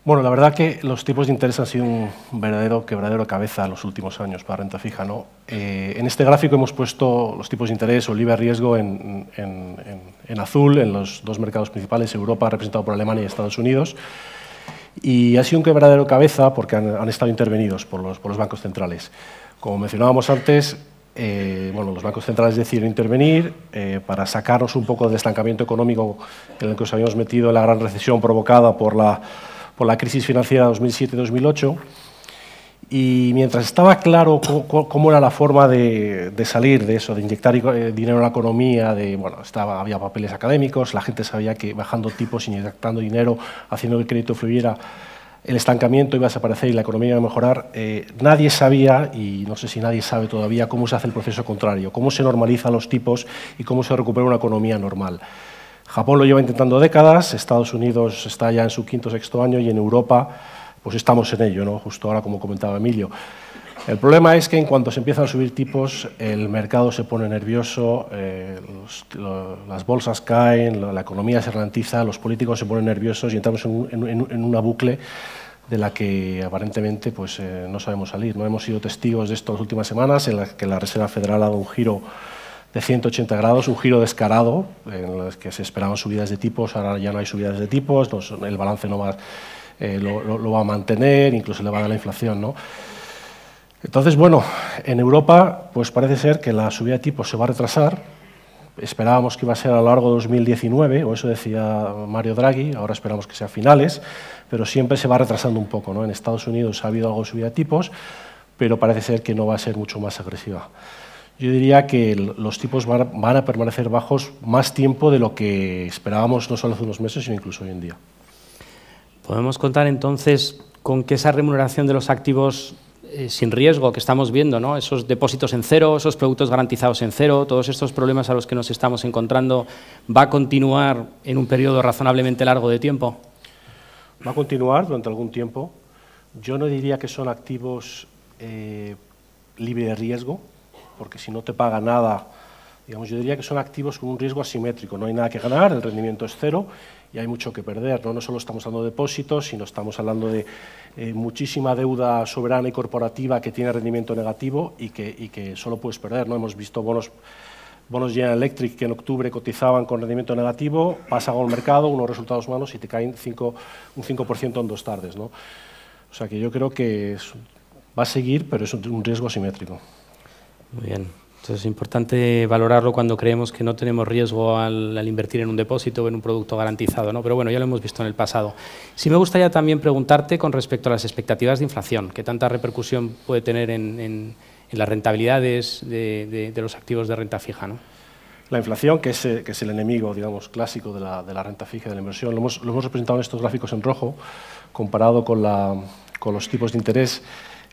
Bueno, la verdad que los tipos de interés han sido un verdadero quebradero de cabeza en los últimos años para renta fija, ¿no? En este gráfico hemos puesto los tipos de interés o el IBE riesgo en azul en los dos mercados principales, Europa representado por Alemania y Estados Unidos, y ha sido un quebradero de cabeza porque han estado intervenidos por los bancos centrales. Como mencionábamos antes, bueno, los bancos centrales decidieron intervenir para sacarnos un poco del estancamiento económico en el que nos habíamos metido en la gran recesión provocada por la crisis financiera 2007-2008, Y mientras estaba claro cómo era la forma de salir de eso, de inyectar dinero en la economía, había papeles académicos, la gente sabía que bajando tipos, inyectando dinero, haciendo que el crédito fluyera, el estancamiento iba a desaparecer y la economía iba a mejorar, nadie sabía, y no sé si nadie sabe todavía, cómo se hace el proceso contrario, cómo se normalizan los tipos y cómo se recupera una economía normal. Japón lo lleva intentando décadas, Estados Unidos está ya en su quinto o sexto año y en Europa pues estamos en ello, ¿no? Justo ahora, como comentaba Emilio. El problema es que en cuanto se empiezan a subir tipos, el mercado se pone nervioso, las bolsas caen, la economía se ralentiza, los políticos se ponen nerviosos y entramos en una bucle de la que aparentemente pues, no sabemos salir, ¿no? Hemos sido testigos de esto las últimas semanas, en las que la Reserva Federal ha dado un giro de 180 grados, un giro descarado, en los que se esperaban subidas de tipos, ahora ya no hay subidas de tipos, el balance no va... lo va a mantener, incluso le va a dar la inflación, ¿no? Entonces, bueno, en Europa pues parece ser que la subida de tipos se va a retrasar. Esperábamos que iba a ser a lo largo de 2019, o eso decía Mario Draghi, ahora esperamos que sea a finales, pero siempre se va retrasando un poco, ¿no? En Estados Unidos ha habido algo de subida de tipos, pero parece ser que no va a ser mucho más agresiva. Yo diría que los tipos van a permanecer bajos más tiempo de lo que esperábamos, no solo hace unos meses, sino incluso hoy en día.
¿Podemos contar entonces con que esa remuneración de los activos sin riesgo que estamos viendo, ¿no? Esos depósitos en cero, esos productos garantizados en cero, todos estos problemas a los que nos estamos encontrando, va a continuar en un periodo razonablemente largo de tiempo?
Va a continuar durante algún tiempo. Yo no diría que son activos libres de riesgo, porque si no te paga nada, digamos, yo diría que son activos con un riesgo asimétrico, no hay nada que ganar, el rendimiento es cero y hay mucho que perder, ¿no? No solo estamos hablando de depósitos, sino estamos hablando de muchísima deuda soberana y corporativa que tiene rendimiento negativo y que solo puedes perder, ¿no? Hemos visto bonos General Electric que en octubre cotizaban con rendimiento negativo, pasan al mercado, unos resultados malos y te caen un 5% en 2 tardes, ¿no? O sea que yo creo que va a seguir, pero es un riesgo asimétrico.
Muy bien. Entonces es importante valorarlo cuando creemos que no tenemos riesgo al invertir en un depósito o en un producto garantizado, ¿no? Pero bueno, ya lo hemos visto en el pasado. Sí me gustaría también preguntarte con respecto a las expectativas de inflación, ¿qué tanta repercusión puede tener en las rentabilidades de los activos de renta fija, ¿no?
La inflación, que es el enemigo, digamos, clásico de la renta fija, de la inversión, lo hemos representado en estos gráficos en rojo, comparado con los tipos de interés.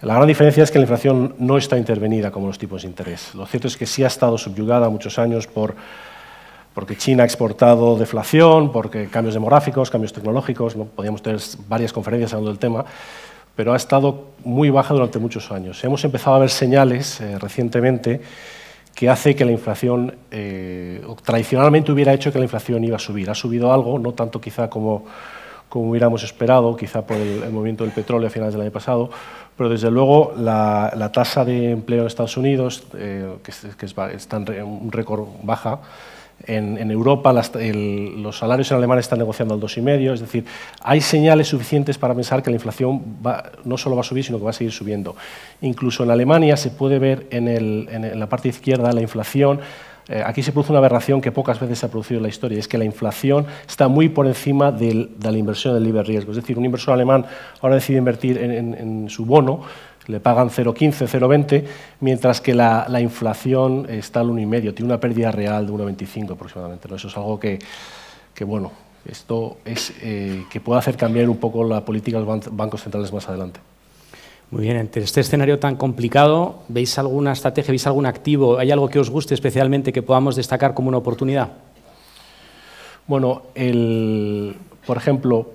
La gran diferencia es que la inflación no está intervenida como los tipos de interés. Lo cierto es que sí ha estado subyugada muchos años porque China ha exportado deflación, porque cambios demográficos, cambios tecnológicos, ¿no? Podríamos tener varias conferencias hablando del tema, pero ha estado muy baja durante muchos años. Hemos empezado a ver señales recientemente que hace que la inflación, tradicionalmente hubiera hecho que la inflación iba a subir. Ha subido algo, no tanto quizá como hubiéramos esperado, quizá por el movimiento del petróleo a finales del año pasado, pero desde luego la tasa de empleo en Estados Unidos, que está en un récord baja, en Europa los salarios en Alemania están negociando al 2,5, es decir, hay señales suficientes para pensar que la inflación no solo va a subir, sino que va a seguir subiendo. Incluso en Alemania se puede ver en la parte izquierda la inflación. Aquí se produce una aberración que pocas veces se ha producido en la historia, es que la inflación está muy por encima de la inversión del libre riesgo. Es decir, un inversor alemán ahora decide invertir en su bono, le pagan 0,15, 0,20, mientras que la inflación está al 1,5, tiene una pérdida real de 1,25 aproximadamente, ¿no? Eso es algo que bueno, esto es que puede hacer cambiar un poco la política de los bancos centrales más adelante.
Muy bien, ante este escenario tan complicado, ¿veis alguna estrategia, veis algún activo, hay algo que os guste especialmente que podamos destacar como una oportunidad?
Bueno, por ejemplo,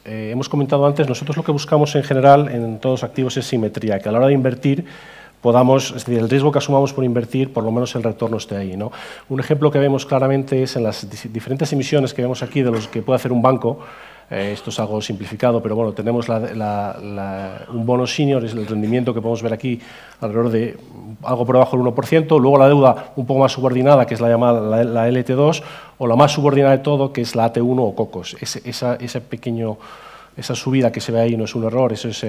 hemos comentado antes, nosotros lo que buscamos en general en todos los activos es simetría, que a la hora de invertir podamos, es decir, el riesgo que asumamos por invertir, por lo menos el retorno esté ahí, ¿no? Un ejemplo que vemos claramente es en las diferentes emisiones que vemos aquí de los que puede hacer un banco. Esto es algo simplificado, pero bueno, tenemos un bono senior, es el rendimiento que podemos ver aquí, alrededor de algo por debajo del 1%, luego la deuda un poco más subordinada, que es la llamada la LT2, o la más subordinada de todo, que es la AT1 o COCOS. Esa subida que se ve ahí no es un error, eso es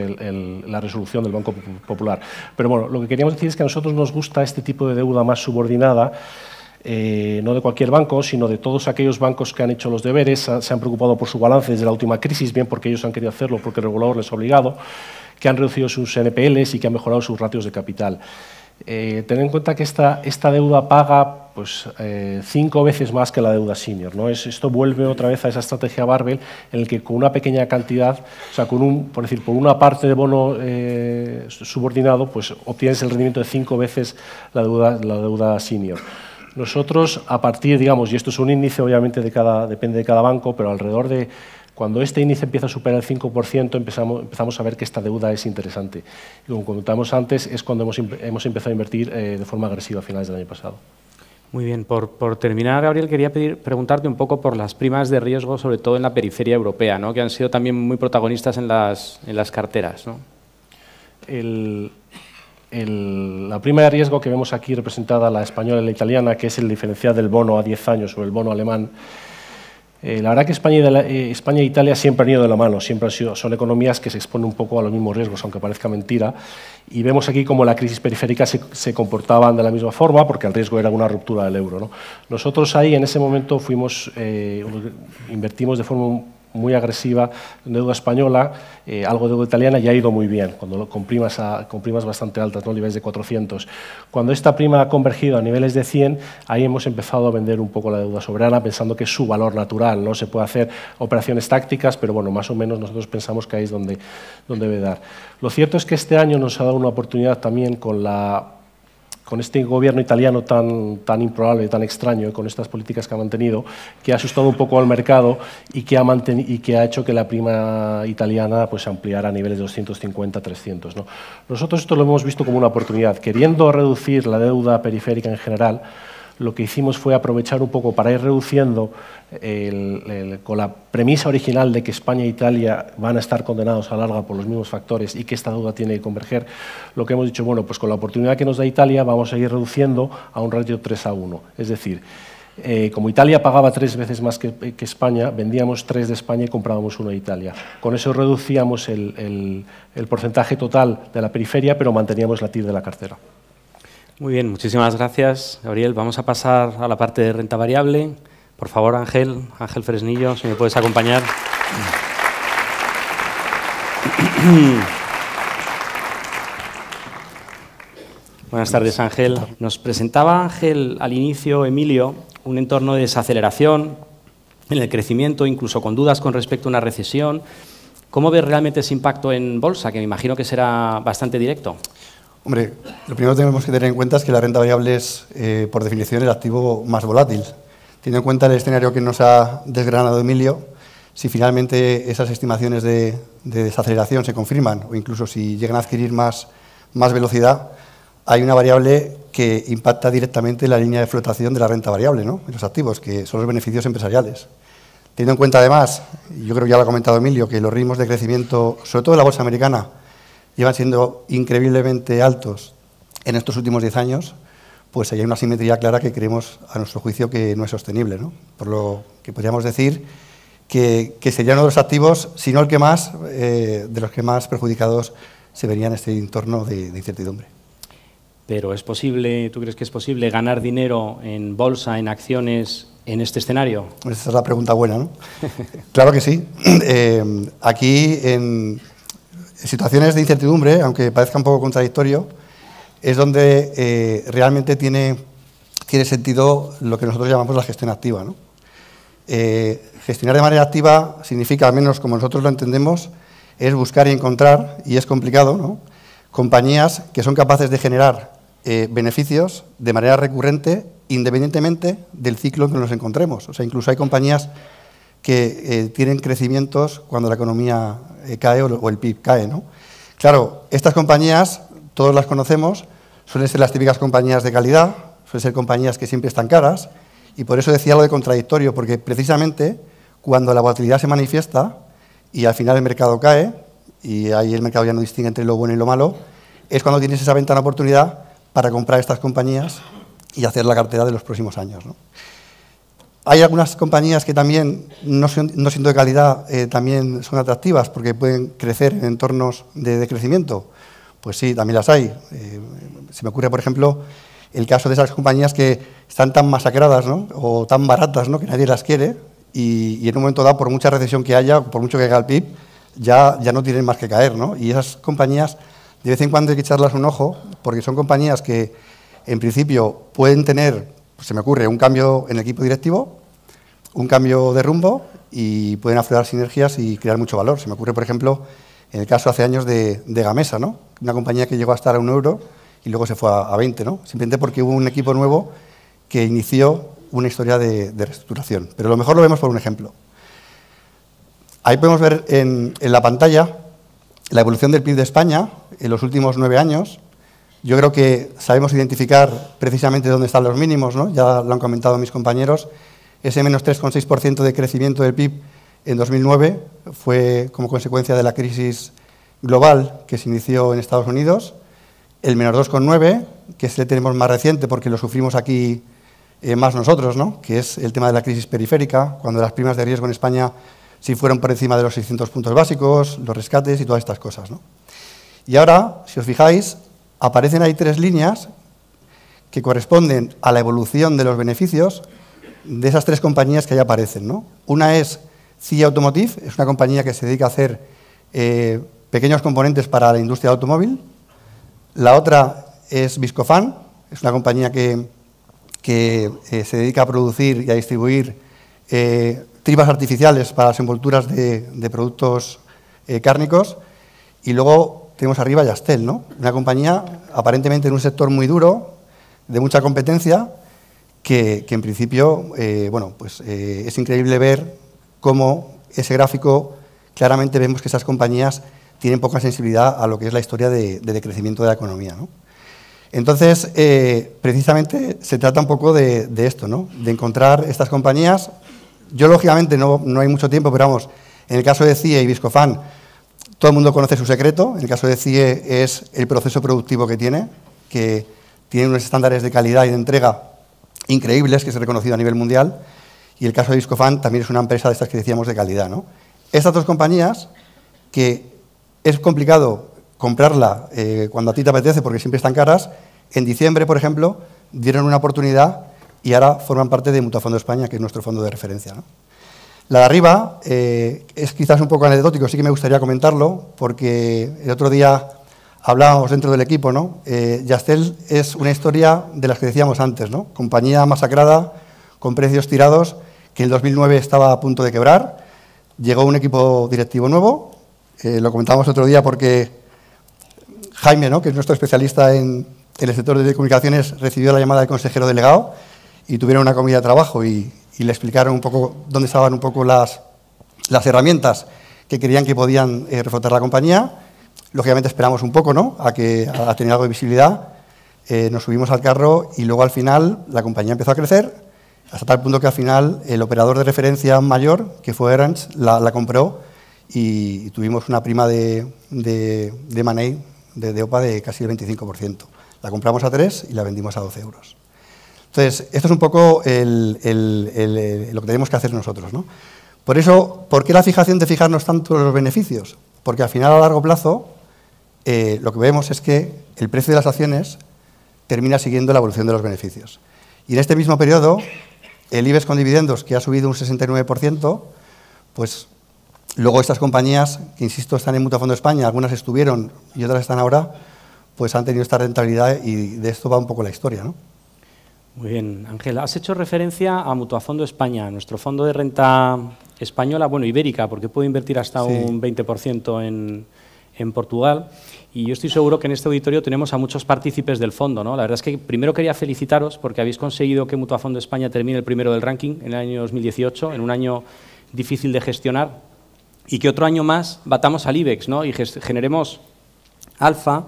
la resolución del Banco Popular. Pero bueno, lo que queríamos decir es que a nosotros nos gusta este tipo de deuda más subordinada, no de cualquier banco, sino de todos aquellos bancos que han hecho los deberes, se han preocupado por su balance desde la última crisis, bien porque ellos han querido hacerlo, porque el regulador les ha obligado, que han reducido sus NPLs y que han mejorado sus ratios de capital. Tener en cuenta que esta deuda paga pues, 5 veces más que la deuda senior, ¿no? Esto vuelve otra vez a esa estrategia barbell en la que con una pequeña cantidad, o sea, por una parte de bono subordinado, pues obtienes el rendimiento de 5 veces la deuda senior. Nosotros, a partir, digamos, y esto es un índice, obviamente depende de cada banco, pero alrededor de cuando este índice empieza a superar el 5%, empezamos a ver que esta deuda es interesante. Y como comentamos antes, es cuando hemos empezado a invertir de forma agresiva a finales del año pasado.
Muy bien. Por terminar, Gabriel, quería preguntarte un poco por las primas de riesgo, sobre todo en la periferia europea, ¿no? Que han sido también muy protagonistas en las carteras, ¿no?
La prima de riesgo que vemos aquí representada, la española y la italiana, que es el diferencial del bono a 10 años o el bono alemán. La verdad que España e Italia siempre han ido de la mano, son economías que se exponen un poco a los mismos riesgos, aunque parezca mentira. Y vemos aquí cómo la crisis periférica se comportaban de la misma forma, porque el riesgo era una ruptura del euro, ¿no? Nosotros ahí, en ese momento, invertimos de forma muy agresiva en deuda española, algo de deuda italiana, y ha ido muy bien, con primas bastante altas, ¿no? Niveles de 400. Cuando esta prima ha convergido a niveles de 100, ahí hemos empezado a vender un poco la deuda soberana, pensando que es su valor natural, ¿no? Se puede hacer operaciones tácticas, pero bueno, más o menos nosotros pensamos que ahí es donde debe dar. Lo cierto es que este año nos ha dado una oportunidad también con este gobierno italiano tan improbable, tan extraño, con estas políticas que ha mantenido, que ha asustado un poco al mercado y que ha hecho que la prima italiana pues, ampliara a niveles de 250, 300, ¿no? Nosotros esto lo hemos visto como una oportunidad. Queriendo reducir la deuda periférica en general, lo que hicimos fue aprovechar un poco para ir reduciendo con la premisa original de que España e Italia van a estar condenados a la larga por los mismos factores y que esta deuda tiene que converger. Lo que hemos dicho, bueno, pues con la oportunidad que nos da Italia vamos a ir reduciendo a un ratio 3:1. Es decir, como Italia pagaba 3 veces más que España, vendíamos 3 de España y comprábamos 1 de Italia. Con eso reducíamos el porcentaje total de la periferia, pero manteníamos la TIR de la cartera.
Muy bien, muchísimas gracias, Gabriel. Vamos a pasar a la parte de renta variable. Por favor, Ángel Fresnillo, si me puedes acompañar. Buenas tardes, Ángel. Nos presentaba Ángel al inicio, Emilio, un entorno de desaceleración en el crecimiento, incluso con dudas con respecto a una recesión. ¿Cómo ves realmente ese impacto en bolsa, que me imagino que será bastante directo?
Hombre, lo primero que tenemos que tener en cuenta es que la renta variable es, por definición, el activo más volátil. Teniendo en cuenta el escenario que nos ha desgranado Emilio, si finalmente esas estimaciones de desaceleración se confirman o incluso si llegan a adquirir más velocidad, hay una variable que impacta directamente en la línea de flotación de la renta variable, ¿no? En los activos, que son los beneficios empresariales. Teniendo en cuenta, además, yo creo que ya lo ha comentado Emilio, que los ritmos de crecimiento, sobre todo en la bolsa americana, llevan siendo increíblemente altos en estos últimos 10 años, pues hay una asimetría clara que creemos, a nuestro juicio, que no es sostenible, ¿no? Por lo que podríamos decir que sería uno de los activos, si no el que más, de los que más perjudicados se verían en este entorno de incertidumbre.
Pero ¿es posible, tú crees que es posible ganar dinero en bolsa, en acciones, en este escenario?
Esa es la pregunta buena, ¿no? Claro que sí. Aquí, en situaciones de incertidumbre, aunque parezca un poco contradictorio, es donde realmente tiene sentido lo que nosotros llamamos la gestión activa, ¿no? Gestionar de manera activa significa, al menos como nosotros lo entendemos, es buscar y encontrar, y es complicado, ¿no?, compañías que son capaces de generar beneficios de manera recurrente, independientemente del ciclo en que nos encontremos. O sea, incluso hay compañías que tienen crecimientos cuando la economía cae o el PIB cae, ¿no? Claro, estas compañías, todos las conocemos, suelen ser las típicas compañías de calidad, suelen ser compañías que siempre están caras, y por eso decía lo de contradictorio, porque precisamente cuando la volatilidad se manifiesta y al final el mercado cae, y ahí el mercado ya no distingue entre lo bueno y lo malo, es cuando tienes esa ventana de oportunidad para comprar estas compañías y hacer la cartera de los próximos años, ¿no? Hay algunas compañías que también, no siendo de calidad, también son atractivas porque pueden crecer en entornos de crecimiento. Pues sí, también las hay. Se me ocurre, por ejemplo, el caso de esas compañías que están tan masacradas, ¿no?, o tan baratas, ¿no?, que nadie las quiere y en un momento dado, por mucha recesión que haya, por mucho que caiga el PIB, ya no tienen más que caer, ¿no? Y esas compañías, de vez en cuando hay que echarlas un ojo, porque son compañías que, en principio, pueden tener, pues se me ocurre, un cambio en el equipo directivo, un cambio de rumbo y pueden aflorar sinergias y crear mucho valor. Se me ocurre, por ejemplo, en el caso hace años de Gamesa, ¿no? Una compañía que llegó a estar a 1 euro y luego se fue a 20, ¿no? Simplemente porque hubo un equipo nuevo que inició una historia de reestructuración. Pero lo mejor lo vemos por un ejemplo. Ahí podemos ver en la pantalla la evolución del PIB de España en los últimos 9 años. Yo creo que sabemos identificar precisamente dónde están los mínimos, ¿no? Ya lo han comentado mis compañeros. Ese menos 3,6% de crecimiento del PIB en 2009 fue como consecuencia de la crisis global que se inició en Estados Unidos. El menos 2,9%, que es el tenemos más reciente porque lo sufrimos aquí más nosotros, ¿no? Que es el tema de la crisis periférica, cuando las primas de riesgo en España sí fueron por encima de los 600 puntos básicos, los rescates y todas estas cosas, ¿no? Y ahora, si os fijáis, aparecen ahí 3 líneas que corresponden a la evolución de los beneficios de esas 3 compañías que ahí aparecen, ¿no? Una es CIA Automotive, es una compañía que se dedica a hacer pequeños componentes para la industria automóvil. La otra es Viscofan, es una compañía que se dedica a producir y a distribuir tribas artificiales para las envolturas de productos cárnicos. Y luego tenemos arriba Yastel, ¿no? Una compañía aparentemente en un sector muy duro, de mucha competencia, que en principio, es increíble ver cómo ese gráfico, claramente vemos que esas compañías tienen poca sensibilidad a lo que es la historia de decrecimiento de la economía, ¿no? Entonces, precisamente se trata un poco de esto, ¿no? De encontrar estas compañías. Yo, lógicamente, no hay mucho tiempo, pero vamos, en el caso de CIE y Viscofan, todo el mundo conoce su secreto. En el caso de CIE es el proceso productivo que tiene unos estándares de calidad y de entrega increíbles que se ha reconocido a nivel mundial. Y el caso de Viscofan también es una empresa de estas que decíamos de calidad, ¿no? Estas 2 compañías, que es complicado comprarla cuando a ti te apetece porque siempre están caras, en diciembre, por ejemplo, dieron una oportunidad y ahora forman parte de Mutafondo España, que es nuestro fondo de referencia, ¿no? La de arriba es quizás un poco anecdótico, sí que me gustaría comentarlo, porque el otro día hablábamos dentro del equipo, ¿no? Yastel es una historia de las que decíamos antes, ¿no? Compañía masacrada, con precios tirados, que en el 2009 estaba a punto de quebrar. Llegó un equipo directivo nuevo, lo comentábamos otro día porque Jaime, ¿no? Que es nuestro especialista en el sector de telecomunicaciones, recibió la llamada del consejero delegado y tuvieron una comida de trabajo y le explicaron un poco dónde estaban un poco las herramientas que creían que podían reflotar la compañía. Lógicamente esperamos un poco, ¿no? a tener algo de visibilidad. Nos subimos al carro y luego al final la compañía empezó a crecer hasta tal punto que al final el operador de referencia mayor, que fue Orange, la compró y tuvimos una prima de M&A, de OPA, de casi el 25%. La compramos a 3 y la vendimos a 12 euros. Entonces, esto es un poco lo que tenemos que hacer nosotros, ¿no? Por eso, ¿por qué la fijación de fijarnos tanto en los beneficios? Porque al final, a largo plazo, lo que vemos es que el precio de las acciones termina siguiendo la evolución de los beneficios. Y en este mismo periodo, el IBEX con dividendos, que ha subido un 69%, pues luego estas compañías, que insisto, están en Mutafondo España, algunas estuvieron y otras están ahora, pues han tenido esta rentabilidad y de esto va un poco la historia, ¿no?
Muy bien, Ángel. Has hecho referencia a Mutafondo España, nuestro fondo de renta española, bueno, ibérica, porque puede invertir hasta un 20% en Portugal. Y yo estoy seguro que en este auditorio tenemos a muchos partícipes del fondo, ¿no? La verdad es que primero quería felicitaros porque habéis conseguido que Mutafondo España termine el primero del ranking en el año 2018, en un año difícil de gestionar, y que otro año más batamos al IBEX, ¿no? Y generemos alfa,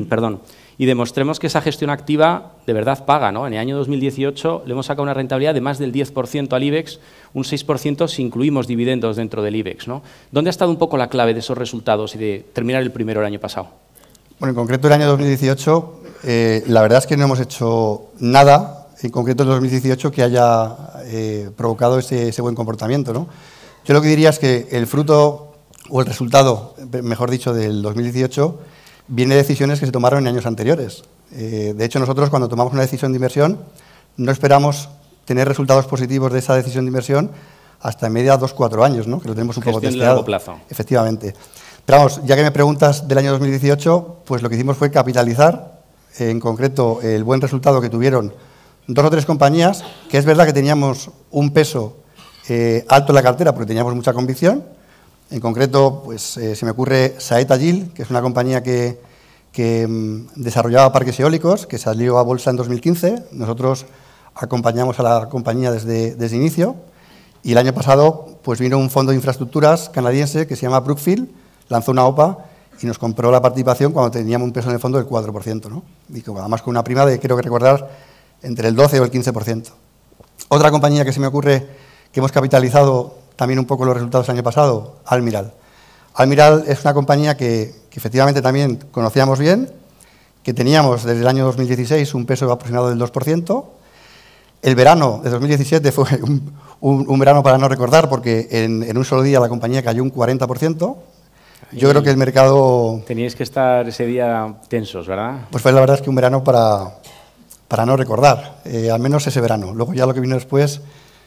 perdón, y demostremos que esa gestión activa de verdad paga, ¿no? En el año 2018 le hemos sacado una rentabilidad de más del 10% al IBEX, un 6% si incluimos dividendos dentro del IBEX, ¿no? ¿Dónde ha estado un poco la clave de esos resultados y de terminar el primero el año pasado? Bueno,
en concreto el año 2018, la verdad es que no hemos hecho nada, en concreto el 2018, que haya provocado ese buen comportamiento, ¿no? Yo lo que diría es que el fruto, o el resultado, mejor dicho, del 2018, viene de decisiones que se tomaron en años anteriores. De hecho, nosotros cuando tomamos una decisión de inversión no esperamos tener resultados positivos de esa decisión de inversión hasta en media 2-4 años, ¿no? Que lo tenemos un poco
Gestión de
testeado.
largo plazo.
Efectivamente. Pero vamos, ya que me preguntas del año 2018, pues lo que hicimos fue capitalizar, en concreto, el buen resultado que tuvieron 2 o 3 compañías, que es verdad que teníamos un peso alto en la cartera porque teníamos mucha convicción. En concreto, pues se me ocurre Saet Agil, que es una compañía que desarrollaba parques eólicos, que salió a bolsa en 2015. Nosotros acompañamos a la compañía desde inicio. Y el año pasado pues vino un fondo de infraestructuras canadiense que se llama Brookfield, lanzó una OPA y nos compró la participación cuando teníamos un peso en el fondo del 4%, ¿no? Y que, además con una prima de, creo que recordar, entre el 12 o el 15%. Otra compañía que se me ocurre que hemos capitalizado también un poco los resultados del año pasado, Almiral. Almiral es una compañía que efectivamente también conocíamos bien, que teníamos desde el año 2016 un peso aproximado del 2%. El verano de 2017 fue un verano para no recordar, porque en un solo día la compañía cayó un 40%. Yo creo que el mercado...
Teníais que estar ese día tensos, ¿verdad?
Pues fue la verdad es que un verano para no recordar, al menos ese verano. Luego ya lo que vino después,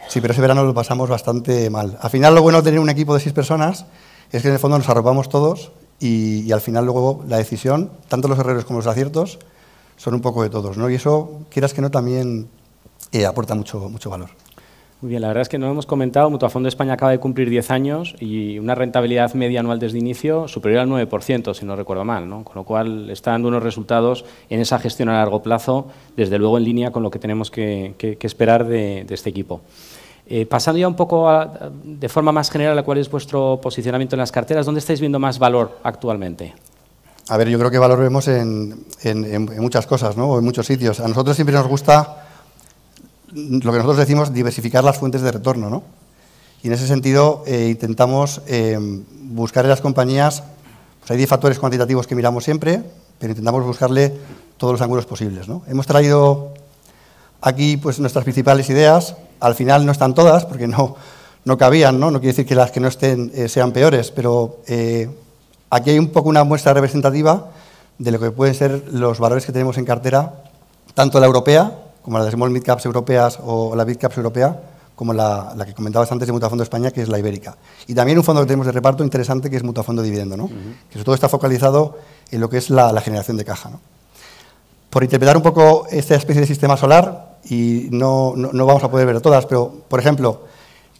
sí, pero ese verano lo pasamos bastante mal. Al final lo bueno de tener un equipo de 6 personas es que en el fondo nos arropamos todos y al final luego la decisión, tanto los errores como los aciertos, son un poco de todos, ¿no? Y eso, quieras que no, también aporta mucho valor.
Muy bien, la verdad es que no hemos comentado, Mutuafondo España acaba de cumplir 10 años y una rentabilidad media anual desde inicio superior al 9%, si no recuerdo mal, ¿no? Con lo cual está dando unos resultados en esa gestión a largo plazo, desde luego en línea con lo que tenemos que esperar de este equipo. Pasando ya un poco de forma más general a cuál es vuestro posicionamiento en las carteras, ¿dónde estáis viendo más valor actualmente?
A ver, yo creo que valor vemos en muchas cosas, ¿no? O en muchos sitios. A nosotros siempre nos gusta lo que nosotros decimos, diversificar las fuentes de retorno, ¿no? Y en ese sentido intentamos buscar en las compañías, pues hay 10 factores cuantitativos que miramos siempre, pero intentamos buscarle todos los ángulos posibles, ¿no? Hemos traído aquí pues nuestras principales ideas. Al final no están todas, porque no cabían, ¿no? No quiere decir que las que no estén sean peores, pero aquí hay un poco una muestra representativa de lo que pueden ser los valores que tenemos en cartera, tanto la europea, como la de Small Mid Caps europeas o la Big Caps europea, como la que comentabas antes de Mutuafondo España, que es la ibérica. Y también un fondo que tenemos de reparto interesante, que es Mutuafondo Dividendo, ¿no? Que sobre todo está focalizado en lo que es la generación de caja, ¿no? Por interpretar un poco esta especie de sistema solar, y no vamos a poder ver todas, pero, por ejemplo,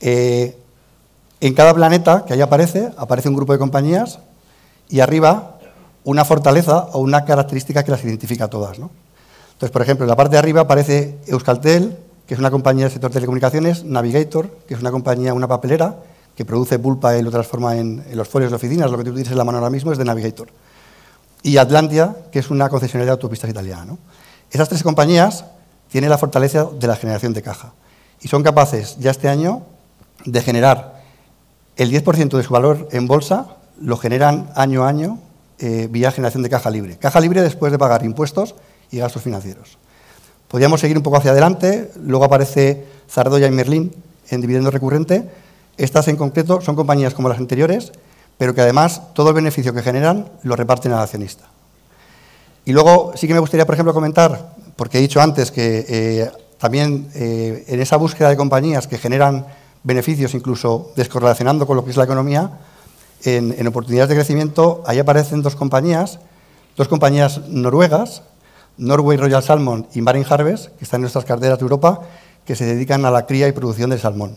en cada planeta que ahí aparece un grupo de compañías y arriba una fortaleza o una característica que las identifica a todas, ¿no? Entonces, por ejemplo, en la parte de arriba aparece Euskaltel, que es una compañía del sector de telecomunicaciones, Navigator, que es una compañía, una papelera, que produce pulpa y lo transforma en los folios de oficinas, lo que tú tienes en la mano ahora mismo es de Navigator. Y Atlantia, que es una concesionaria de autopistas italiana, ¿no? Esas 3 compañías tienen la fortaleza de la generación de caja y son capaces ya este año de generar el 10% de su valor en bolsa, lo generan año a año vía generación de caja libre. Caja libre después de pagar impuestos y gastos financieros. Podríamos seguir un poco hacia adelante, luego aparece Zardoya y Merlin en dividendo recurrente. Estas en concreto son compañías como las anteriores, pero que además todo el beneficio que generan lo reparten al accionista. Y luego sí que me gustaría, por ejemplo, comentar, porque he dicho antes que también en esa búsqueda de compañías que generan beneficios, incluso descorrelacionando con lo que es la economía, en oportunidades de crecimiento, ahí aparecen dos compañías noruegas, Norway Royal Salmon y Marine Harvest, que están en nuestras carteras de Europa, que se dedican a la cría y producción del salmón.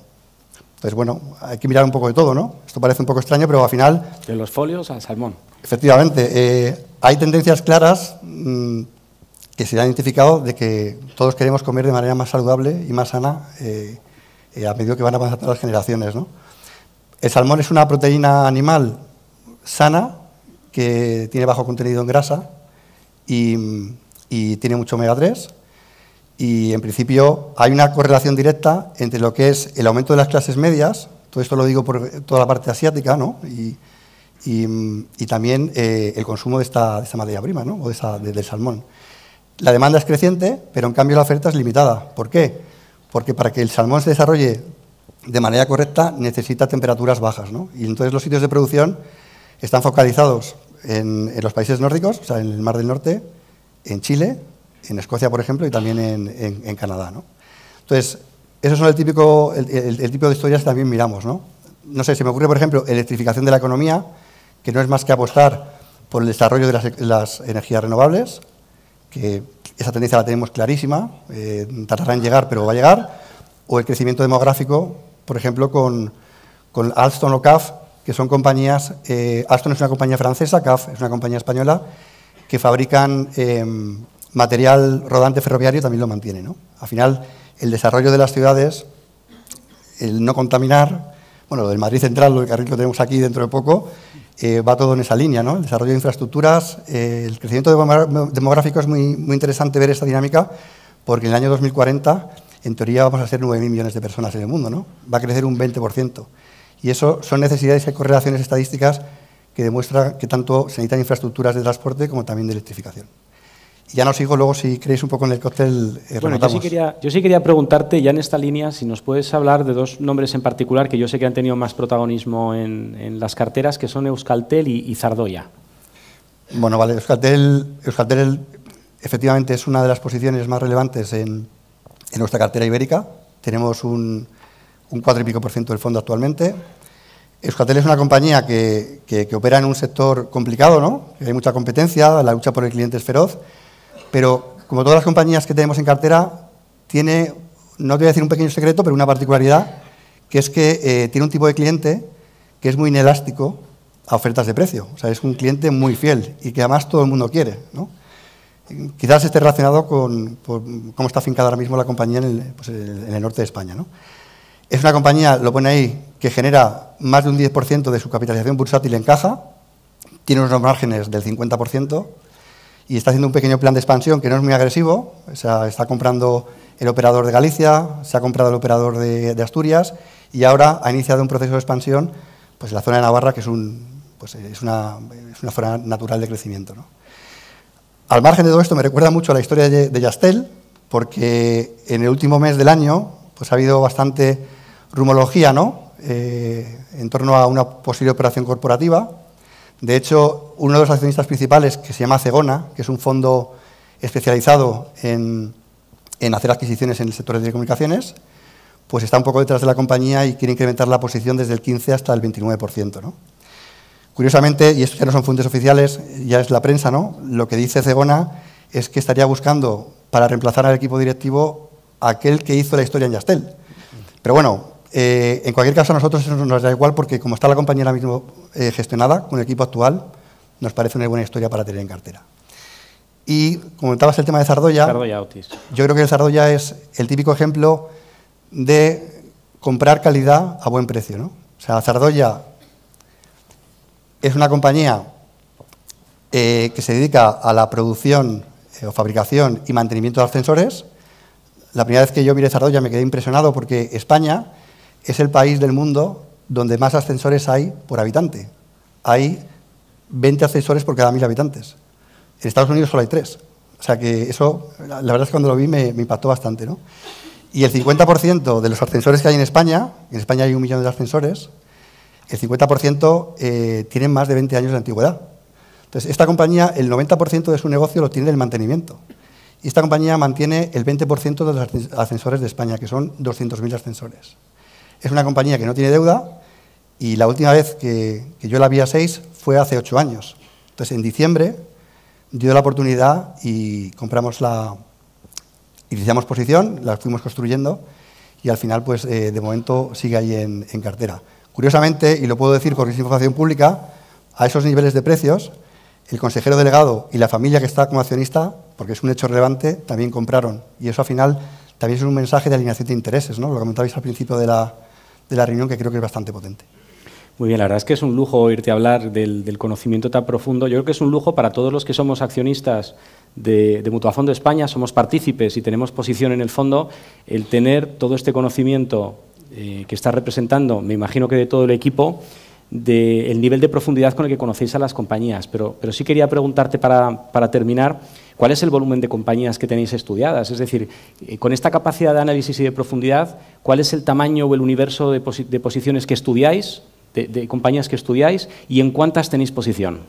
Entonces, bueno, hay que mirar un poco de todo, ¿no? Esto parece un poco extraño, pero al final...
De los folios al salmón.
Efectivamente, hay tendencias claras que se han identificado de que todos queremos comer de manera más saludable y más sana a medida que van avanzando las generaciones, ¿no? El salmón es una proteína animal sana que tiene bajo contenido en grasa y tiene mucho omega 3 y en principio hay una correlación directa entre lo que es el aumento de las clases medias, todo esto lo digo por toda la parte asiática, ¿no? Y también el consumo de esta materia prima, ¿no? O del salmón. La demanda es creciente, pero en cambio la oferta es limitada. ¿Por qué? Porque para que el salmón se desarrolle de manera correcta necesita temperaturas bajas, ¿no? Y entonces los sitios de producción están focalizados en los países nórdicos, o sea, en el Mar del Norte, en Chile, en Escocia, por ejemplo, y también en Canadá, ¿no? Entonces, esos son el tipo de historias que también miramos, ¿no? No sé, se me ocurre, por ejemplo, electrificación de la economía, que no es más que apostar por el desarrollo de las energías renovables, que esa tendencia la tenemos clarísima, tardará en llegar, pero va a llegar, o el crecimiento demográfico, por ejemplo, con Alstom o CAF, que son compañías, Alstom es una compañía francesa, CAF es una compañía española, que fabrican material rodante ferroviario y también lo mantienen, ¿no? Al final, el desarrollo de las ciudades, el no contaminar, bueno, lo del Madrid Central, lo del carril que tenemos aquí dentro de poco, va todo en esa línea, ¿no? El desarrollo de infraestructuras, el crecimiento demográfico, es muy interesante ver esta dinámica, porque en el año 2040, en teoría, vamos a ser 9.000 millones de personas en el mundo, ¿no? Va a crecer un 20%. Y eso son necesidades y hay correlaciones estadísticas que demuestran que tanto se necesitan infraestructuras de transporte como también de electrificación. Y ya no sigo, luego si queréis un poco en el cóctel rematamos.
Yo sí quería preguntarte, ya en esta línea, si nos puedes hablar de dos nombres en particular que yo sé que han tenido más protagonismo en las carteras, que son Euskaltel y Zardoya.
Bueno, vale, Euskaltel efectivamente es una de las posiciones más relevantes en nuestra cartera ibérica. Tenemos un 4 y pico % del fondo actualmente. Euskaltel es una compañía que opera en un sector complicado, ¿no? Hay mucha competencia, la lucha por el cliente es feroz, pero como todas las compañías que tenemos en cartera, tiene, no te voy a decir un pequeño secreto, pero una particularidad, que es que tiene un tipo de cliente que es muy inelástico a ofertas de precio. O sea, es un cliente muy fiel y que además todo el mundo quiere, ¿no? Quizás esté relacionado con cómo está afincada ahora mismo la compañía en el norte de España, ¿no? Es una compañía, lo pone ahí, que genera más de un 10% de su capitalización bursátil en caja, tiene unos márgenes del 50% y está haciendo un pequeño plan de expansión que no es muy agresivo. O sea, está comprando el operador de Galicia, se ha comprado el operador de Asturias y ahora ha iniciado un proceso de expansión pues, en la zona de Navarra, que es una zona natural de crecimiento, ¿no? Al margen de todo esto, me recuerda mucho a la historia de Yastel, porque en el último mes del año pues, ha habido bastante rumología, ¿no? En torno a una posible operación corporativa. De hecho, uno de los accionistas principales, que se llama Zegona, que es un fondo especializado en hacer adquisiciones en el sector de telecomunicaciones, pues está un poco detrás de la compañía y quiere incrementar la posición desde el 15 hasta el 29%, ¿no? Curiosamente, y esto ya no son fuentes oficiales, ya es la prensa, ¿no? Lo que dice Zegona es que estaría buscando para reemplazar al equipo directivo a aquel que hizo la historia en Yastel. Pero bueno, en cualquier caso a nosotros eso nos da igual porque como está la compañía ahora mismo gestionada con el equipo actual, nos parece una buena historia para tener en cartera. Y comentabas el tema de Zardoya.
Zardoya, Otis.
Yo creo que el Zardoya es el típico ejemplo de comprar calidad a buen precio, ¿no? O sea, Zardoya es una compañía que se dedica a la producción o fabricación y mantenimiento de ascensores. La primera vez que yo miré Zardoya me quedé impresionado porque España es el país del mundo donde más ascensores hay por habitante. Hay 20 ascensores por cada 1.000 habitantes. En Estados Unidos solo hay 3. O sea que eso, la verdad es que cuando lo vi me impactó bastante, ¿no? Y el 50% de los ascensores que hay en España hay 1 millón de ascensores, el 50% tienen más de 20 años de antigüedad. Entonces, esta compañía, el 90% de su negocio lo tiene del mantenimiento. Y esta compañía mantiene el 20% de los ascensores de España, que son 200.000 ascensores. Es una compañía que no tiene deuda y la última vez que yo la vi a 6 fue hace 8 años. Entonces, en diciembre dio la oportunidad y iniciamos posición, la fuimos construyendo y al final, pues, de momento sigue ahí en cartera. Curiosamente, y lo puedo decir porque es información pública, a esos niveles de precios, el consejero delegado y la familia que está como accionista, porque es un hecho relevante, también compraron. Y eso al final también es un mensaje de alineación de intereses, ¿no? Lo comentabais al principio de la reunión, que creo que es bastante potente.
Muy bien, la verdad es que es un lujo oírte hablar del conocimiento tan profundo. Yo creo que es un lujo para todos los que somos accionistas de Mutuafondo España, somos partícipes y tenemos posición en el fondo, el tener todo este conocimiento que está representando, me imagino que de todo el equipo, del nivel de profundidad con el que conocéis a las compañías. Pero sí quería preguntarte para terminar, ¿cuál es el volumen de compañías que tenéis estudiadas? Es decir, con esta capacidad de análisis y de profundidad, ¿cuál es el tamaño o el universo de posiciones que estudiáis, de compañías que estudiáis, y en cuántas tenéis posición?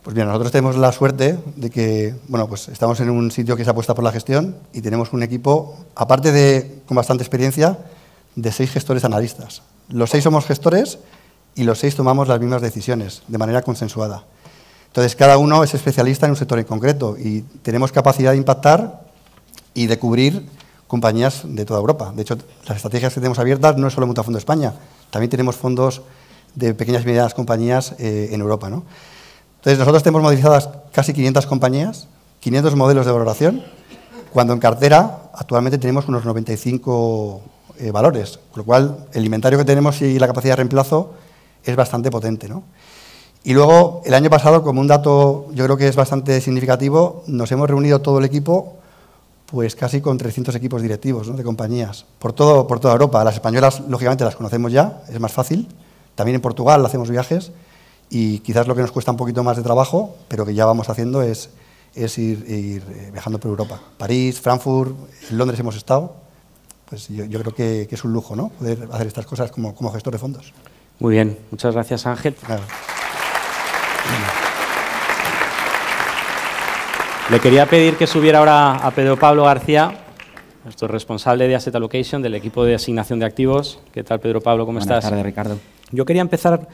Pues bien, nosotros tenemos la suerte de que, bueno, pues estamos en un sitio que se apuesta por la gestión y tenemos un equipo, aparte de con bastante experiencia, de 6 gestores analistas. Los 6 somos gestores y los 6 tomamos las mismas decisiones de manera consensuada. Entonces, cada uno es especialista en un sector en concreto y tenemos capacidad de impactar y de cubrir compañías de toda Europa. De hecho, las estrategias que tenemos abiertas no es solo Mutafondo España, también tenemos fondos de pequeñas y medianas compañías en Europa, ¿no? Entonces, nosotros tenemos modelizadas casi 500 compañías, 500 modelos de valoración, cuando en cartera actualmente tenemos unos 95 valores, con lo cual el inventario que tenemos y la capacidad de reemplazo es bastante potente, ¿no? Y luego, el año pasado, como un dato yo creo que es bastante significativo, nos hemos reunido todo el equipo, pues casi con 300 equipos directivos, ¿no?, de compañías, por toda Europa. Las españolas, lógicamente, las conocemos ya, es más fácil. También en Portugal hacemos viajes y quizás lo que nos cuesta un poquito más de trabajo, pero que ya vamos haciendo, es ir viajando por Europa. París, Frankfurt, en Londres hemos estado. Pues yo creo que es un lujo, ¿no?, poder hacer estas cosas como gestor de fondos.
Muy bien, muchas gracias, Ángel.
Claro.
Le quería pedir que subiera ahora a Pedro Pablo García, nuestro responsable de Asset Allocation del equipo de asignación de activos. ¿Qué tal, Pedro Pablo? ¿Cómo estás?
Buenas tardes, Ricardo.
Yo quería empezar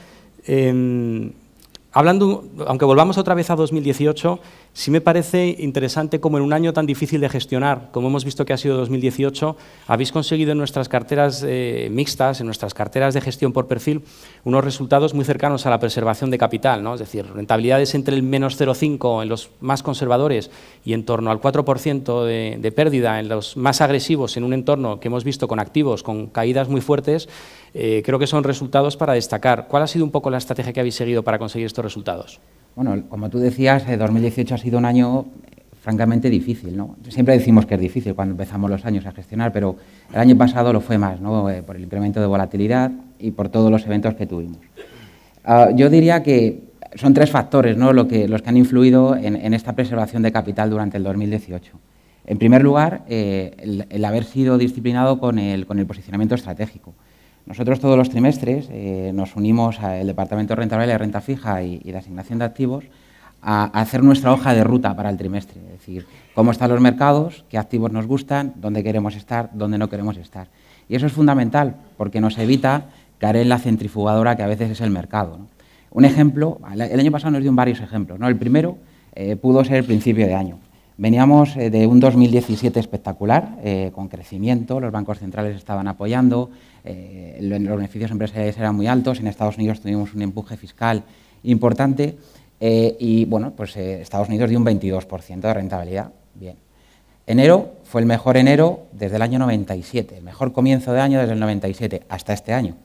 hablando, aunque volvamos otra vez a 2018, sí me parece interesante cómo en un año tan difícil de gestionar, como hemos visto que ha sido 2018, habéis conseguido en nuestras carteras mixtas, en nuestras carteras de gestión por perfil, unos resultados muy cercanos a la preservación de capital, ¿no? Es decir, rentabilidades entre el menos 0,5 en los más conservadores y en torno al 4% de pérdida en los más agresivos, en un entorno que hemos visto con activos, con caídas muy fuertes. Creo que son resultados para destacar. ¿Cuál ha sido un poco la estrategia que habéis seguido para conseguir estos resultados?
Bueno, como tú decías, 2018 ha sido un año francamente difícil, ¿no? Siempre decimos que es difícil cuando empezamos los años a gestionar, pero el año pasado lo fue más, ¿no?, por el incremento de volatilidad y por todos los eventos que tuvimos. Yo diría que son 3 factores, ¿no?, los que han influido en esta preservación de capital durante el 2018. En primer lugar, el haber sido disciplinado con el posicionamiento estratégico. Nosotros todos los trimestres nos unimos al Departamento de Renta Variable, de Renta Fija y de Asignación de Activos a hacer nuestra hoja de ruta para el trimestre. Es decir, cómo están los mercados, qué activos nos gustan, dónde queremos estar, dónde no queremos estar. Y eso es fundamental porque nos evita caer en la centrifugadora que a veces es el mercado, ¿no? Un ejemplo, el año pasado nos dio varios ejemplos, ¿no? El primero pudo ser el principio de año. Veníamos de un 2017 espectacular, con crecimiento, los bancos centrales estaban apoyando, los beneficios empresariales eran muy altos, en Estados Unidos tuvimos un empuje fiscal importante y, bueno, pues Estados Unidos dio un 22% de rentabilidad. Bien. Enero fue el mejor enero desde el año 97, el mejor comienzo de año desde el 97 hasta este año,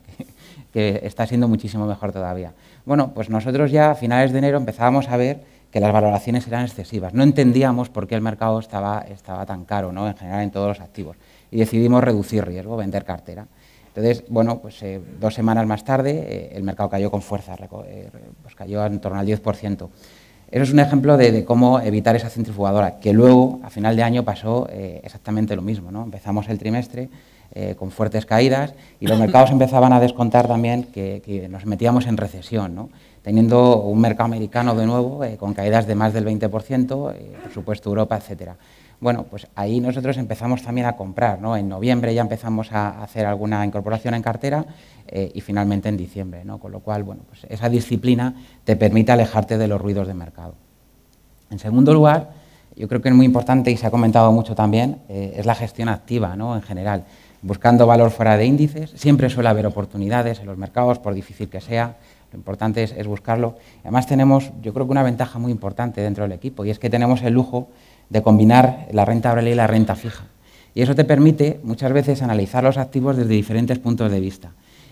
que está siendo muchísimo mejor todavía. Bueno, pues nosotros ya a finales de enero empezábamos a ver que las valoraciones eran excesivas. No entendíamos por qué el mercado estaba tan caro, ¿no?, en general en todos los activos. Y decidimos reducir riesgo, vender cartera. Entonces, bueno, pues 2 semanas más tarde el mercado cayó con fuerza, pues cayó en torno al 10%. Eso es un ejemplo de cómo evitar esa centrifugadora, que luego, a final de año, pasó exactamente lo mismo, ¿no? Empezamos el trimestre con fuertes caídas y los mercados empezaban a descontar también que nos metíamos en recesión, ¿no?, teniendo un mercado americano de nuevo con caídas de más del 20%, por supuesto Europa, etcétera. Bueno, pues ahí nosotros empezamos también a comprar, ¿no? En noviembre ya empezamos a hacer alguna incorporación en cartera y finalmente en diciembre, ¿no? Con lo cual, bueno, pues esa disciplina te permite alejarte de los ruidos de mercado. En segundo lugar, yo creo que es muy importante y se ha comentado mucho también, es la gestión activa, ¿no?, en general. Buscando valor fuera de índices, siempre suele haber oportunidades en los mercados, por difícil que sea. Lo importante es buscarlo. Además tenemos, yo creo que una ventaja muy importante dentro del equipo y es que tenemos el lujo de combinar la renta variable y la renta fija. Y eso te permite muchas veces analizar los activos desde diferentes puntos de vista.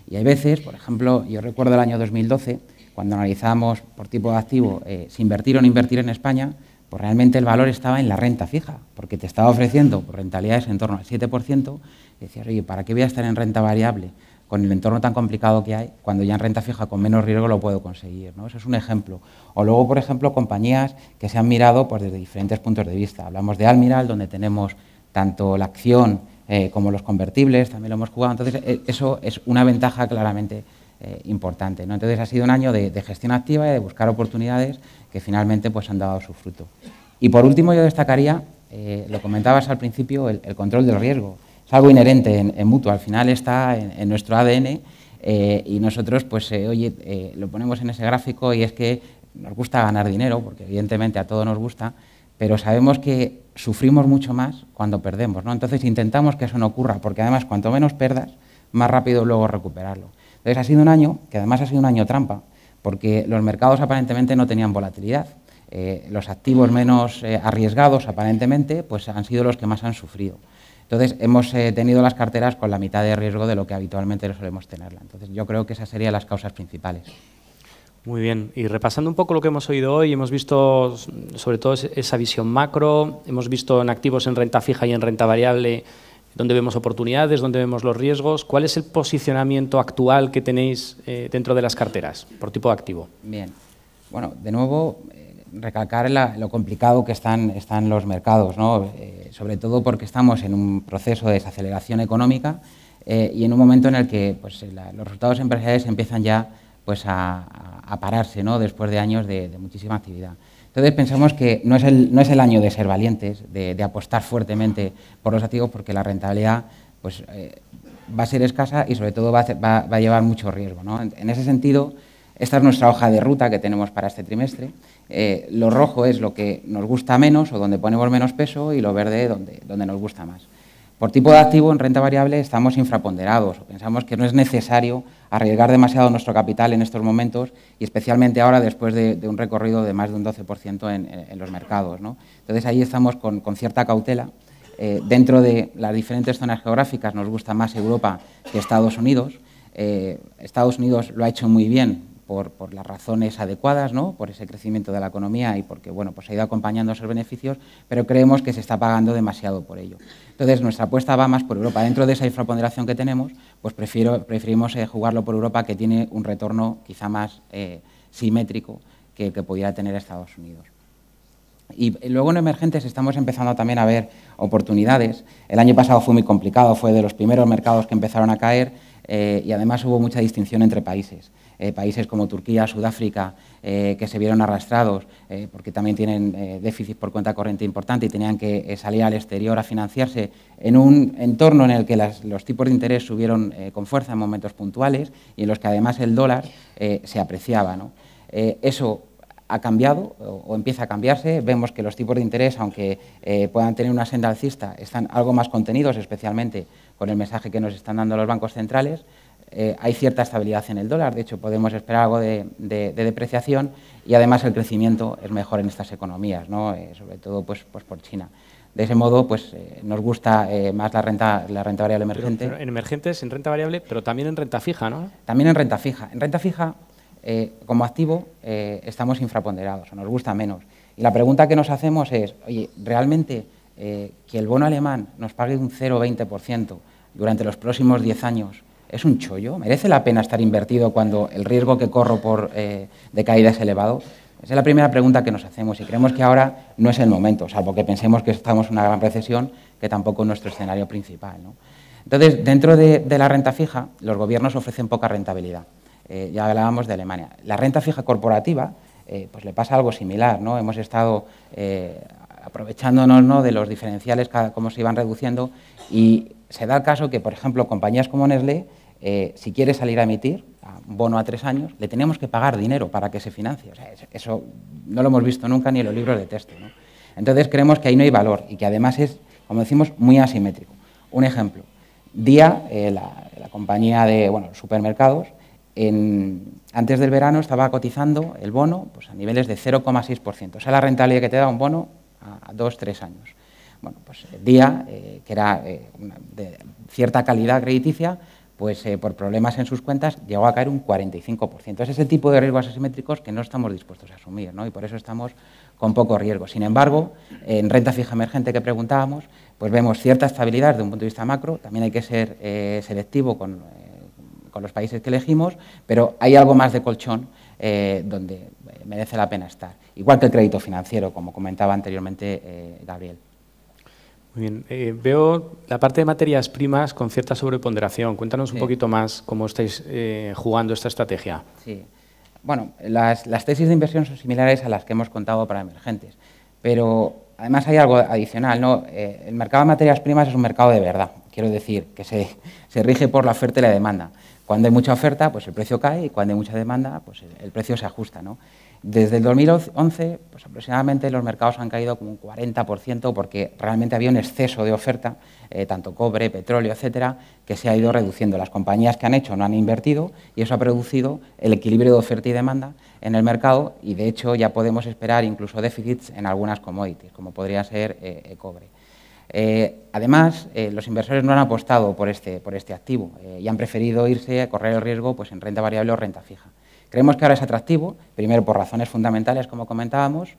Y hay veces, por ejemplo, yo recuerdo el año 2012, cuando analizábamos por tipo de activo si invertir o no invertir en España, pues realmente el valor estaba en la renta fija, porque te estaba ofreciendo por rentabilidades en torno al 7%, y decías, oye, ¿para qué voy a estar en renta variable con el entorno tan complicado que hay, cuando ya en renta fija con menos riesgo lo puedo conseguir, ¿no? Eso es un ejemplo. O luego, por ejemplo, compañías que se han mirado pues, desde diferentes puntos de vista. Hablamos de Almiral, donde tenemos tanto la acción como los convertibles, también lo hemos jugado. Entonces, eso es una ventaja claramente importante, ¿no? Entonces ha sido un año de gestión activa y de buscar oportunidades que finalmente pues, han dado su fruto. Y por último yo destacaría, lo comentabas al principio, el control del riesgo. Es algo inherente en Mutua, al final está en nuestro ADN y nosotros pues, lo ponemos en ese gráfico y es que nos gusta ganar dinero, porque evidentemente a todos nos gusta, pero sabemos que sufrimos mucho más cuando perdemos, ¿no? Entonces intentamos que eso no ocurra, porque además cuanto menos perdas, más rápido luego recuperarlo. Entonces ha sido un año, que además ha sido un año trampa, porque los mercados aparentemente no tenían volatilidad. Los activos menos arriesgados aparentemente pues han sido los que más han sufrido. Entonces hemos tenido las carteras con la mitad de riesgo de lo que habitualmente solemos tenerla. Entonces yo creo que esas serían las causas principales.
Muy bien, y repasando un poco lo que hemos oído hoy, hemos visto sobre todo esa visión macro, hemos visto en activos en renta fija y en renta variable dónde vemos oportunidades, dónde vemos los riesgos. ¿Cuál es el posicionamiento actual que tenéis dentro de las carteras por tipo de activo?
Bien, bueno, de nuevo recalcar lo complicado que están los mercados, ¿no? Sobre todo porque estamos en un proceso de desaceleración económica y en un momento en el que pues, los resultados empresariales empiezan ya pues, a pararse, ¿no? Después de años de muchísima actividad. Entonces pensamos que no es el año de ser valientes, de apostar fuertemente por los activos, porque la rentabilidad pues, va a ser escasa y sobre todo va a llevar mucho riesgo, ¿no? En ese sentido, esta es nuestra hoja de ruta que tenemos para este trimestre. Lo rojo es lo que nos gusta menos o donde ponemos menos peso y lo verde donde nos gusta más. Por tipo de activo, en renta variable estamos infraponderados. Pensamos que no es necesario arriesgar demasiado nuestro capital en estos momentos y especialmente ahora después de un recorrido de más de un 12% en los mercados, ¿no? Entonces ahí estamos con cierta cautela. Dentro de las diferentes zonas geográficas nos gusta más Europa que Estados Unidos. Estados Unidos lo ha hecho muy bien por las razones adecuadas, ¿no? Por ese crecimiento de la economía y porque bueno, pues ha ido acompañando esos beneficios, pero creemos que se está pagando demasiado por ello. Entonces, nuestra apuesta va más por Europa. Dentro de esa infraponderación que tenemos, pues preferimos jugarlo por Europa, que tiene un retorno quizá más simétrico que pudiera tener Estados Unidos. Y luego en emergentes estamos empezando también a ver oportunidades. El año pasado fue muy complicado, fue de los primeros mercados que empezaron a caer y además hubo mucha distinción entre países. Países como Turquía, Sudáfrica, que se vieron arrastrados porque también tienen déficit por cuenta corriente importante y tenían que salir al exterior a financiarse en un entorno en el que los tipos de interés subieron con fuerza en momentos puntuales y en los que además el dólar se apreciaba, ¿no? Eso ha cambiado o empieza a cambiarse. Vemos que los tipos de interés, aunque puedan tener una senda alcista, están algo más contenidos, especialmente con el mensaje que nos están dando los bancos centrales. Hay cierta estabilidad en el dólar, de hecho podemos esperar algo de depreciación y además el crecimiento es mejor en estas economías, ¿no? Sobre todo pues por China. De ese modo pues, nos gusta más la renta variable emergente.
Pero en emergentes, en renta variable, pero también en renta fija, ¿no?
También en renta fija. En renta fija, como activo, estamos infraponderados o nos gusta menos. Y la pregunta que nos hacemos es, oye, ¿realmente que el bono alemán nos pague un 0,20% durante los próximos 10 años es un chollo? ¿Merece la pena estar invertido cuando el riesgo que corro de caída es elevado? Esa es la primera pregunta que nos hacemos y creemos que ahora no es el momento, salvo que pensemos que estamos en una gran recesión, que tampoco es nuestro escenario principal, ¿no? Entonces, dentro de la renta fija, los gobiernos ofrecen poca rentabilidad. Ya hablábamos de Alemania. La renta fija corporativa, pues le pasa algo similar, ¿no? Hemos estado aprovechándonos, ¿no?, de los diferenciales, cómo se iban reduciendo, y se da el caso que, por ejemplo, compañías como Nestlé, si quiere salir a emitir un bono a 3 años, le tenemos que pagar dinero para que se financie. O sea, eso no lo hemos visto nunca ni en los libros de texto, ¿no? Entonces creemos que ahí no hay valor y que además es, como decimos, muy asimétrico. Un ejemplo, Día, la compañía de supermercados, antes del verano estaba cotizando el bono pues, a niveles de 0,6%. Esa es la rentabilidad que te da un bono a 2-3 años. Bueno, pues Día, que era de cierta calidad crediticia, pues por problemas en sus cuentas llegó a caer un 45%. Es ese tipo de riesgos asimétricos que no estamos dispuestos a asumir, ¿no? Y por eso estamos con poco riesgo. Sin embargo, en renta fija emergente que preguntábamos, pues vemos cierta estabilidad desde un punto de vista macro. También hay que ser selectivo con los países que elegimos, pero hay algo más de colchón donde merece la pena estar. Igual que el crédito financiero, como comentaba anteriormente Gabriel.
Muy bien. Veo la parte de materias primas con cierta sobreponderación. Cuéntanos un poquito más cómo estáis jugando esta estrategia.
Sí. Bueno, las tesis de inversión son similares a las que hemos contado para emergentes, pero además hay algo adicional, ¿no? El mercado de materias primas es un mercado de verdad, quiero decir, que se rige por la oferta y la demanda. Cuando hay mucha oferta, pues el precio cae, y cuando hay mucha demanda, pues el precio se ajusta, ¿no? Desde el 2011, pues aproximadamente los mercados han caído como un 40% porque realmente había un exceso de oferta, tanto cobre, petróleo, etcétera, que se ha ido reduciendo. Las compañías que han hecho no han invertido y eso ha producido el equilibrio de oferta y demanda en el mercado y, de hecho, ya podemos esperar incluso déficits en algunas commodities, como podría ser cobre. Además, los inversores no han apostado por este activo y han preferido irse a correr el riesgo pues, en renta variable o renta fija. Creemos que ahora es atractivo, primero por razones fundamentales, como comentábamos,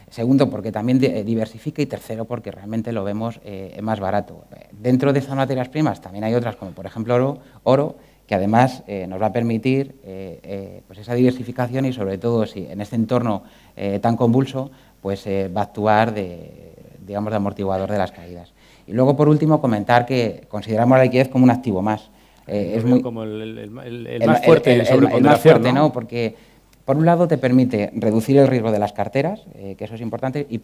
segundo porque también diversifica y tercero porque realmente lo vemos más barato. Dentro de estas materias primas también hay otras, como por ejemplo oro, que además nos va a permitir pues esa diversificación y sobre todo si en este entorno tan convulso pues va a actuar de amortiguador de las caídas. Y luego, por último, comentar que consideramos la liquidez como un activo más.
Es muy como el más fuerte en sobreponderación,
el más fuerte, ¿no? Porque, por un lado, te permite reducir el riesgo de las carteras, que eso es importante, y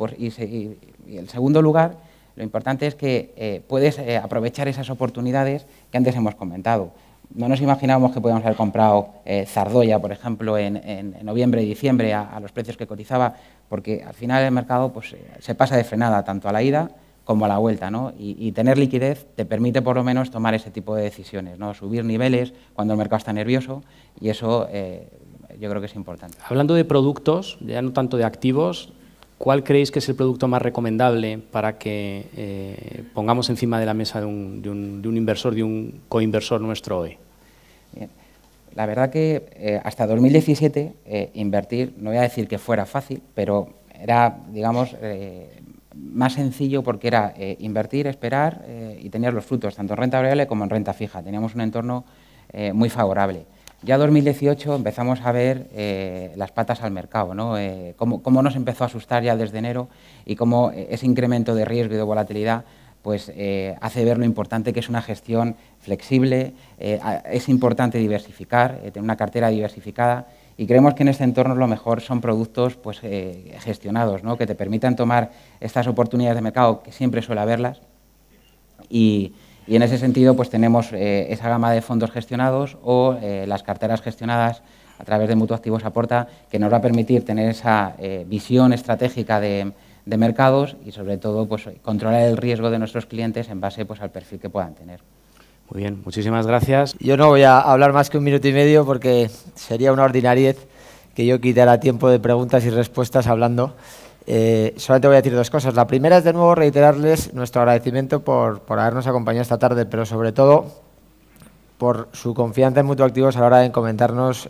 en segundo lugar, lo importante es que puedes aprovechar esas oportunidades que antes hemos comentado. No nos imaginábamos que podíamos haber comprado Zardoya, por ejemplo, en noviembre y diciembre a los precios que cotizaba, porque al final el mercado pues, se pasa de frenada tanto a la ida como a la vuelta, ¿no? Y tener liquidez te permite por lo menos tomar ese tipo de decisiones, ¿no? Subir niveles cuando el mercado está nervioso y eso yo creo que es importante.
Hablando de productos, ya no tanto de activos, ¿cuál creéis que es el producto más recomendable para que pongamos encima de la mesa de un inversor, de un coinversor nuestro hoy?
Bien. La verdad que hasta 2017 invertir, no voy a decir que fuera fácil, pero era, digamos, más sencillo porque era invertir, esperar y tener los frutos, tanto en renta variable como en renta fija. Teníamos un entorno muy favorable. Ya en 2018 empezamos a ver las patas al mercado, ¿no? Cómo nos empezó a asustar ya desde enero y cómo ese incremento de riesgo y de volatilidad pues, hace ver lo importante que es una gestión flexible, es importante diversificar, tener una cartera diversificada y creemos que en este entorno lo mejor son productos pues, gestionados, ¿no? Que te permitan tomar estas oportunidades de mercado, que siempre suele haberlas, y en ese sentido pues, tenemos esa gama de fondos gestionados o las carteras gestionadas a través de Mutuo Activos Aporta, que nos va a permitir tener esa visión estratégica de mercados y sobre todo pues, controlar el riesgo de nuestros clientes en base pues, al perfil que puedan tener.
Muy bien, muchísimas gracias.
Yo no voy a hablar más que 1 minuto y medio porque sería una ordinariez que yo quitara tiempo de preguntas y respuestas hablando. Solamente voy a decir 2 cosas. La primera es de nuevo reiterarles nuestro agradecimiento por habernos acompañado esta tarde, pero sobre todo por su confianza en Mutuo Activos a la hora de comentarnos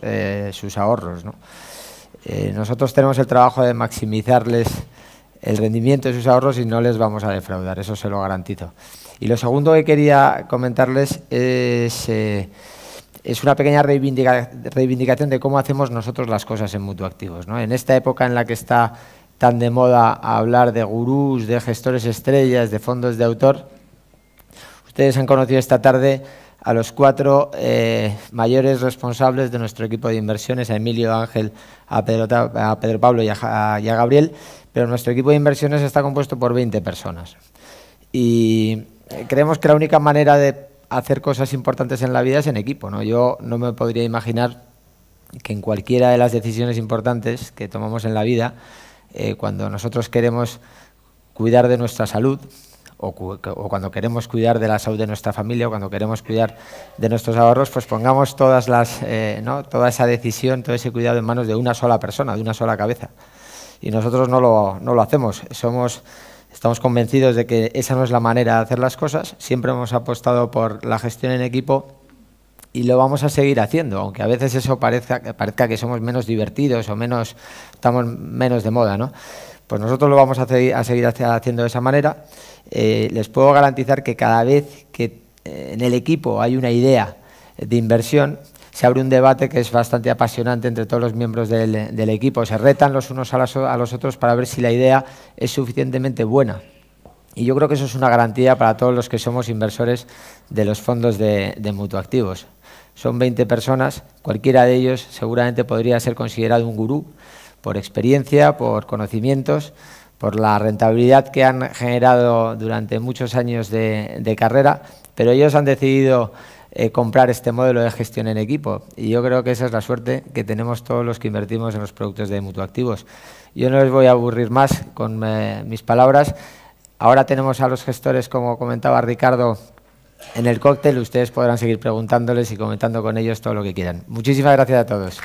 sus ahorros, ¿no? Nosotros tenemos el trabajo de maximizarles el rendimiento de sus ahorros y no les vamos a defraudar, eso se lo garantizo. Y lo segundo que quería comentarles es una pequeña reivindicación de cómo hacemos nosotros las cosas en Mutuo Activos, ¿no? En esta época en la que está tan de moda hablar de gurús, de gestores estrellas, de fondos de autor, ustedes han conocido esta tarde a los 4 mayores responsables de nuestro equipo de inversiones, a Emilio, a Ángel, a Pedro Pablo y a Gabriel, pero nuestro equipo de inversiones está compuesto por 20 personas. Y creemos que la única manera de hacer cosas importantes en la vida es en equipo, ¿no? Yo no me podría imaginar que en cualquiera de las decisiones importantes que tomamos en la vida, cuando nosotros queremos cuidar de nuestra salud, o cuando queremos cuidar de la salud de nuestra familia, o cuando queremos cuidar de nuestros ahorros, pues pongamos toda esa decisión, todo ese cuidado en manos de una sola persona, de una sola cabeza. Y nosotros no lo hacemos. Estamos convencidos de que esa no es la manera de hacer las cosas. Siempre hemos apostado por la gestión en equipo y lo vamos a seguir haciendo, aunque a veces eso parezca que somos menos divertidos o estamos menos de moda, ¿no? Pues nosotros lo vamos a seguir haciendo de esa manera. Les puedo garantizar que cada vez que en el equipo hay una idea de inversión, se abre un debate que es bastante apasionante entre todos los miembros del equipo. Se retan los unos a los otros para ver si la idea es suficientemente buena Y yo creo que eso es una garantía para todos los que somos inversores de los fondos de mutuoactivos. Son 20 personas, cualquiera de ellos seguramente podría ser considerado un gurú por experiencia, por conocimientos, por la rentabilidad que han generado durante muchos años de carrera, pero ellos han decidido comprar este modelo de gestión en equipo y yo creo que esa es la suerte que tenemos todos los que invertimos en los productos de mutuoactivos. Yo no les voy a aburrir más con mis palabras. Ahora tenemos a los gestores, como comentaba Ricardo, en el cóctel. Ustedes podrán seguir preguntándoles y comentando con ellos todo lo que quieran. Muchísimas gracias a todos.